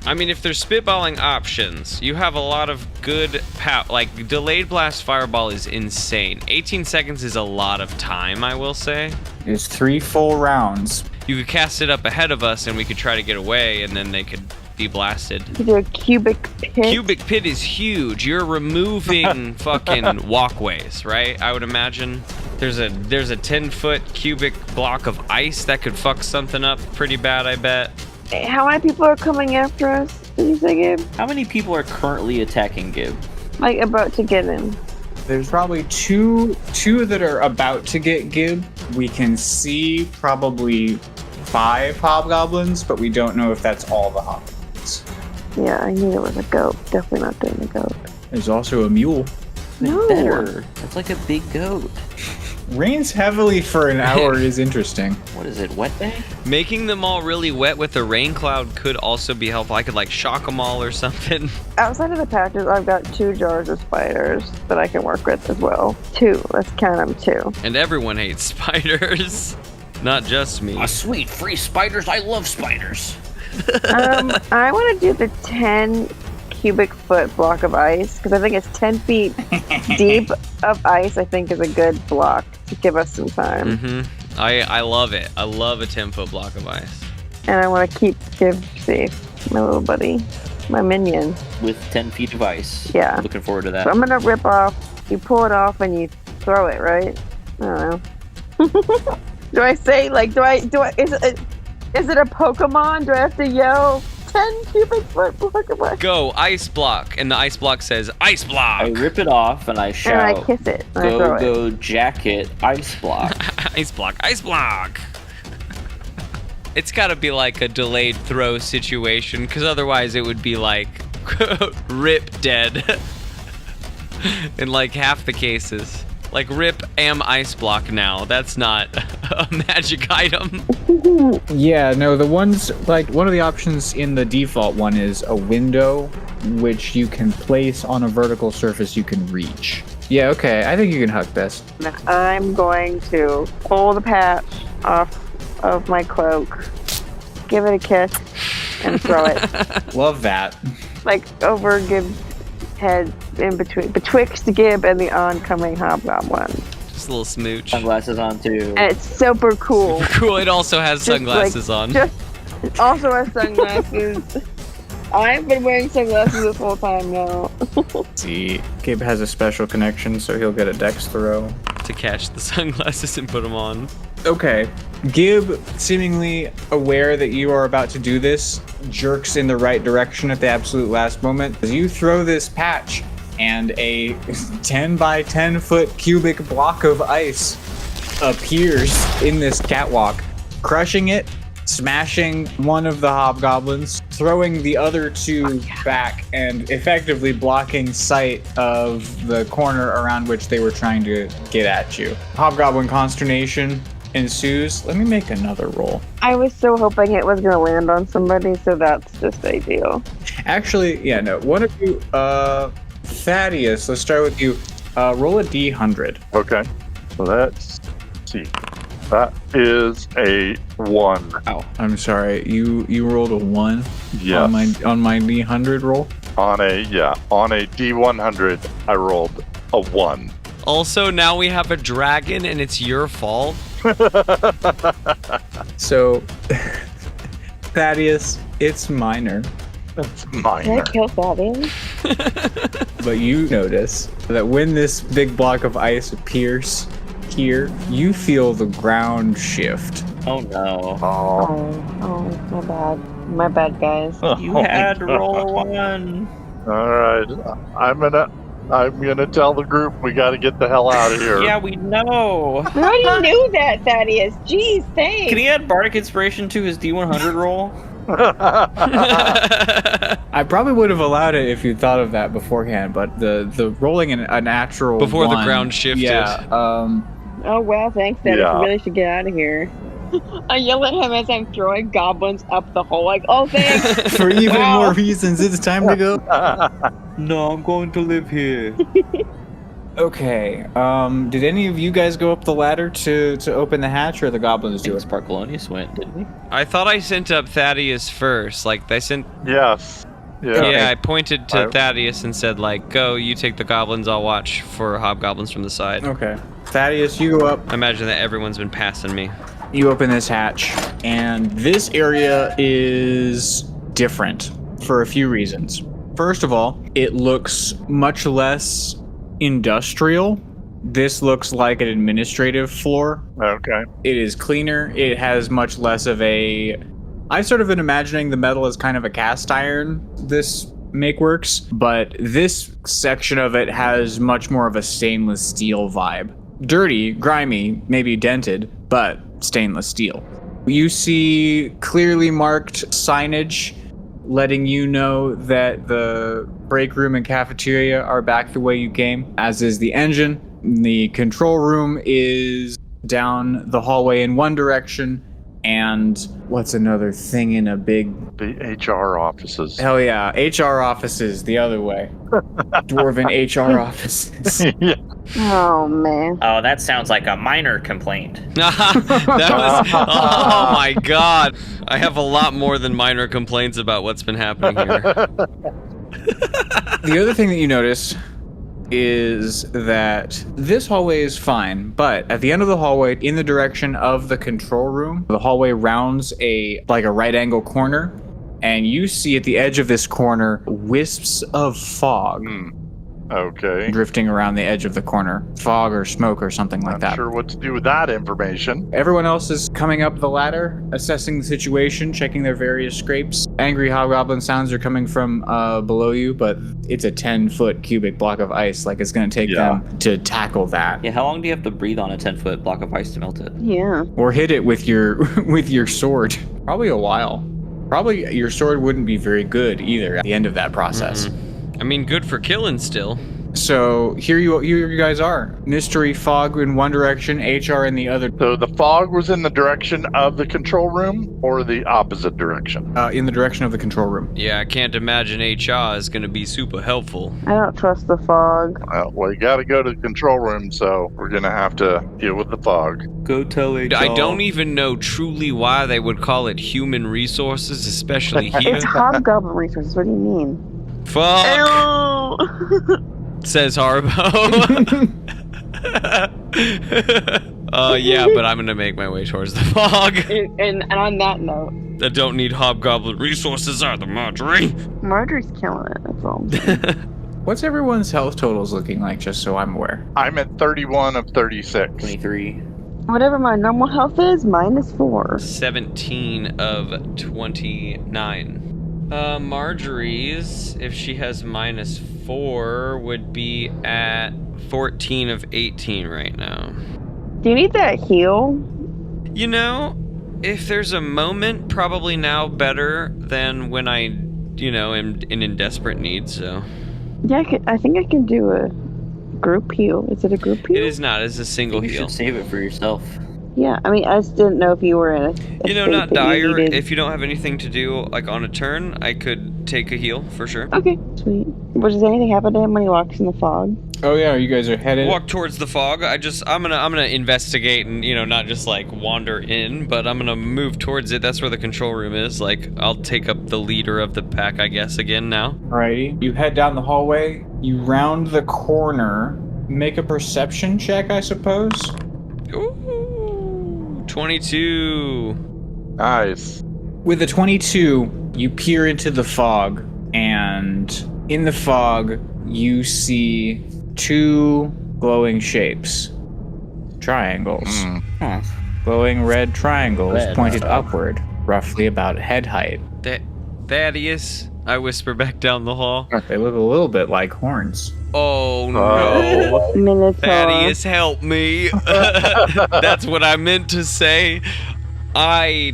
I mean, if there's spitballing options, you have a lot of good like delayed blast fireball is insane. 18 seconds is a lot of time, I will say. It's 3 full rounds. You could cast it up ahead of us and we could try to get away and then they could be blasted. To do a cubic pit. Cubic pit is huge. You're removing fucking walkways, right? I would imagine. There's a 10-foot cubic block of ice that could fuck something up pretty bad, I bet. How many people are coming after us? Did you say, Gabe? How many people are currently attacking Gib? Like, about to get in. There's probably two that are about to get Gib. We can see probably 5 hobgoblins, but we don't know if that's all the hobgoblins. Yeah, I knew it was a goat. Definitely not doing the goat. There's also a mule. No. Better. It's like a big goat. Rains heavily for an hour is interesting. What is it, wet day? Making them all really wet with a rain cloud could also be helpful. I could like shock them all or something. Outside of the patches, I've got 2 jars of spiders that I can work with as well. 2. Let's count them, 2. And everyone hates spiders. Not just me. Sweet, free spiders. I love spiders. I want to do the 10 cubic foot block of ice because I think it's 10 feet deep of ice. I think is a good block to give us some time. Mm-hmm. I love it. I love a 10-foot block of ice. And I want to keep Gib safe, my little buddy, my minion. With 10 feet of ice. Yeah. Looking forward to that. So I'm gonna rip off. You pull it off and you throw it, right? I don't know. Do I say like? Do I? Is it a Pokemon? Do I have to yell 10 cubic foot block of ice? Go, ice block. And the ice block says, ice block. I rip it off and I shout. And I kiss it. And I throw Go, it. jacket, ice block. Ice block, ice block. It's gotta be like a delayed throw situation, because otherwise it would be like rip dead in like half the cases. Like rip am ice block now. That's not a magic item. Yeah, no, the ones, like, one of the options in the default one is a window, which you can place on a vertical surface you can reach. Yeah, okay, I think you can hug this. I'm going to pull the patch off of my cloak, give it a kiss, and throw it. Love that. Like over Gib's head, in betwixt Gib and the oncoming hobgoblin. Just a little smooch. Sunglasses on too. And it's super cool. Cool, it also has sunglasses on. Just also has sunglasses. I've been wearing sunglasses this whole time now. See, Gib has a special connection, so he'll get a dex throw. To catch the sunglasses and put them on. Okay, Gib, seemingly aware that you are about to do this, jerks in the right direction at the absolute last moment. As you throw this patch, and a 10 by 10 foot cubic block of ice appears in this catwalk, crushing it, smashing one of the hobgoblins, throwing the other two back, and effectively blocking sight of the corner around which they were trying to get at you. Hobgoblin consternation ensues. Let me make another roll. I was so hoping it was going to land on somebody, so that's just ideal. Actually, yeah, no. One of you, Thaddeus, let's start with you. Roll a D100. Okay. So let's see. That is a 1. Oh, I'm sorry. You rolled a 1 Yes. on my D100 roll. On a D100, I rolled a 1. Also, now we have a dragon and it's your fault. So, Thaddeus, it's minor, It's Can I minor. kill Thaddeus? but you notice that when this big block of ice appears here, you feel the ground shift. Oh no. Oh. Oh, my bad. My bad, guys. You had to roll a 1. All right. I'm gonna tell the group we got to get the hell out of here. Yeah, we know. I already knew that, Thaddeus. Jeez, thanks. Can he add bardic inspiration to his D100 roll? I probably would have allowed it if you thought of that beforehand, but the rolling a natural Before the one, ground shifted. Yeah. Oh, well, thanks, Thaddeus. Yeah. We really should get out of here. I yell at him as I'm throwing goblins up the hole, like, oh, thanks. For even Wow. more reasons, it's time to go. No, I'm going to live here. Okay. Did any of you guys go up the ladder to open the hatch, or the goblins do it? Sparkleoneous went, didn't we? I thought I sent up Thaddeus first. Like, I sent... Yes. Yeah. Yeah, I pointed to I- Thaddeus and said, like, go, you take the goblins, I'll watch for hobgoblins from the side. Okay. Thaddeus, you go up. I imagine that everyone's been passing me. You open this hatch, and this area is different for a few reasons. First of all, it looks much less industrial. This looks like an administrative floor. Okay. It is cleaner. It has much less of a... I've sort of been imagining the metal as kind of a cast iron, this makeworks, but this section of it has much more of a stainless steel vibe. Dirty, grimy, maybe dented, but stainless steel. You see clearly marked signage letting you know that the break room and cafeteria are back the way you came, as is the engine. The control room is down the hallway in one direction, And what's another thing in a big... The HR offices. Hell yeah, HR offices the other way. Dwarven HR offices. Yeah. Oh man. Oh, that sounds like a minor complaint. Oh my god. I have a lot more than minor complaints about what's been happening here. The other thing that you notice is that this hallway is fine, but at the end of the hallway, in the direction of the control room, the hallway rounds a right angle corner, and you see at the edge of this corner wisps of fog Okay. drifting around the edge of the corner. Fog or smoke or something like Not that. sure what to do with that information. Everyone else is coming up the ladder, assessing the situation, checking their various scrapes. Angry hobgoblin sounds are coming from below you, but it's a 10-foot cubic block of ice. Like, it's going to take them to tackle that. Yeah, how long do you have to breathe on a 10-foot block of ice to melt it? Yeah. Or hit it with your with your sword. Probably a while. Probably your sword wouldn't be very good either at the end of that process. I mean, good for killing still. So here you guys are. Mystery fog in one direction, HR in the other. So the fog was in the direction of the control room or the opposite direction? In the direction of the control room. Yeah, I can't imagine HR is going to be super helpful. I don't trust the fog. Well, you got to go to the control room, so we're going to have to deal with the fog. Go tell HR. I don't even know truly why they would call it human resources, especially here. It's hobgoblin resources. What do you mean? Fuck, Ew. says Haribo. Yeah, but I'm gonna make my way towards the fog. and on that note, I don't need hobgoblin resources either, Margery. Margery's killing it. That's all. I'm saying. What's everyone's health totals looking like, just so I'm aware? I'm at 31 of 36. 23. Whatever my normal health is, mine is 4. 17 of 29. Margery's, if she has -4, would be at 14 of 18 right now. Do you need that heal? You know, if there's a moment, probably now better than when I, am in desperate need, so. Yeah, I think I can do a group heal. Is it a group heal? It is not, it's a single You heal. should save it for yourself. Yeah, I mean, I just didn't know if you were in a state Not that you dire. needed- If you don't have anything to do, like on a turn, I could take a heal for sure. Okay, sweet. Does anything happen to him when he walks in the fog? Oh yeah, you guys are headed. Walk towards the fog. I'm gonna investigate and not just like wander in, but I'm gonna move towards it. That's where the control room is. Like I'll take up the leader of the pack, I guess, again now. Alrighty. You head down the hallway. You round the corner. Make a perception check, I suppose. Ooh, 22. Nice. With a 22, you peer into the fog, and in the fog, you see 2 glowing shapes. Triangles. Glowing red triangles Red, pointed upward, roughly about head height. Thaddeus, I whisper back down the hall. They look a little bit like horns. Oh no. Minotaur. Thaddeus, help me. That's what I meant to say. I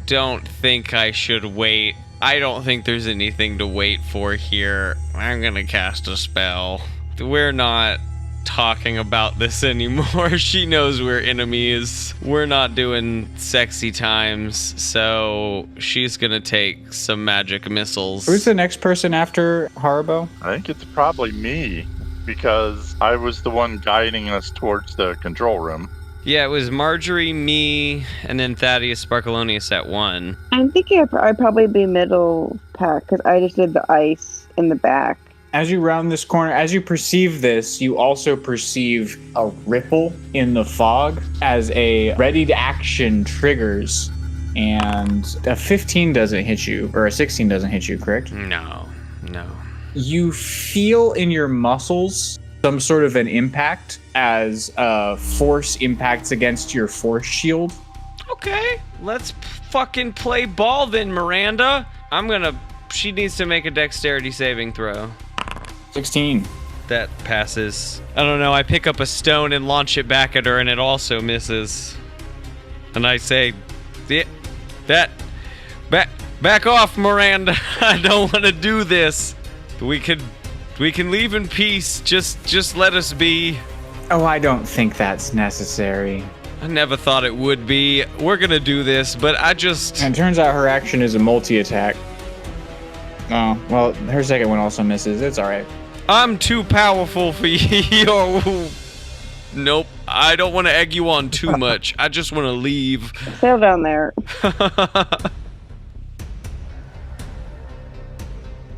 don't think I should wait. I don't think there's anything to wait for here. I'm gonna cast a spell. We're not talking about this anymore. She knows we're enemies. We're not doing sexy times, so she's gonna take some magic missiles. Who's the next person after Haribo? I think it's probably me because I was the one guiding us towards the control room. Yeah, it was Margery, me, and then Thaddeus Sparkleoneus at 1. I'm thinking I'd probably be middle pack because I just did the ice in the back. As you round this corner, as you perceive this, you also perceive a ripple in the fog as a ready to action triggers. And a 15 doesn't hit you, or a 16 doesn't hit you, correct? No. You feel in your muscles some sort of an impact as force impacts against your force shield. Okay, let's fucking play ball then, Miranda. She needs to make a dexterity saving throw. 16. That passes. I don't know, I pick up a stone and launch it back at her and it also misses. And I say, back off, Miranda. I don't want to do this. We can leave in peace. Just let us be. Oh, I don't think that's necessary. I never thought it would be. We're gonna do this, but I just... And it turns out her action is a multi-attack. Oh, well, her second one also misses. It's alright. I'm too powerful for you. Nope. I don't want to egg you on too much. I just want to leave. Sail down there.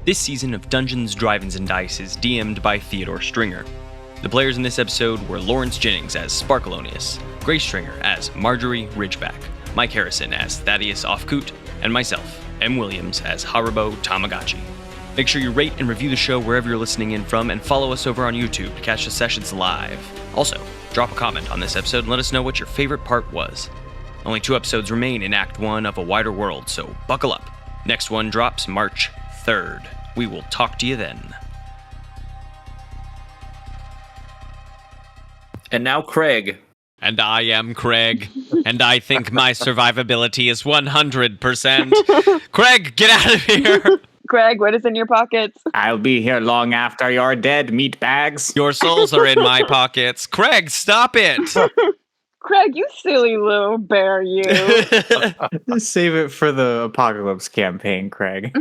This season of Dungeons, Drive-Ins, and Dice is DM'd by Theodore Stringer. The players in this episode were Lawrence Jennings as Sparkleoneous, Grace Stringer as Margery Ridgeback, Mike Harrison as Thaddeus Ofkoot, and myself, M. Williams, as Haribo Tamagotchi. Make sure you rate and review the show wherever you're listening in from, and follow us over on YouTube to catch the sessions live. Also, drop a comment on this episode and let us know what your favorite part was. Only 2 episodes remain in Act 1 of A Wider World, so buckle up. Next one drops March 3rd. We will talk to you then. And now Craig. And I am Craig, and I think my survivability is 100%. Craig, get out of here! Greg, what is in your pockets? I'll be here long after you're dead, meatbags. Your souls are in my pockets. Craig, stop it! Craig, you silly little bear, you. Save it for the apocalypse campaign, Craig.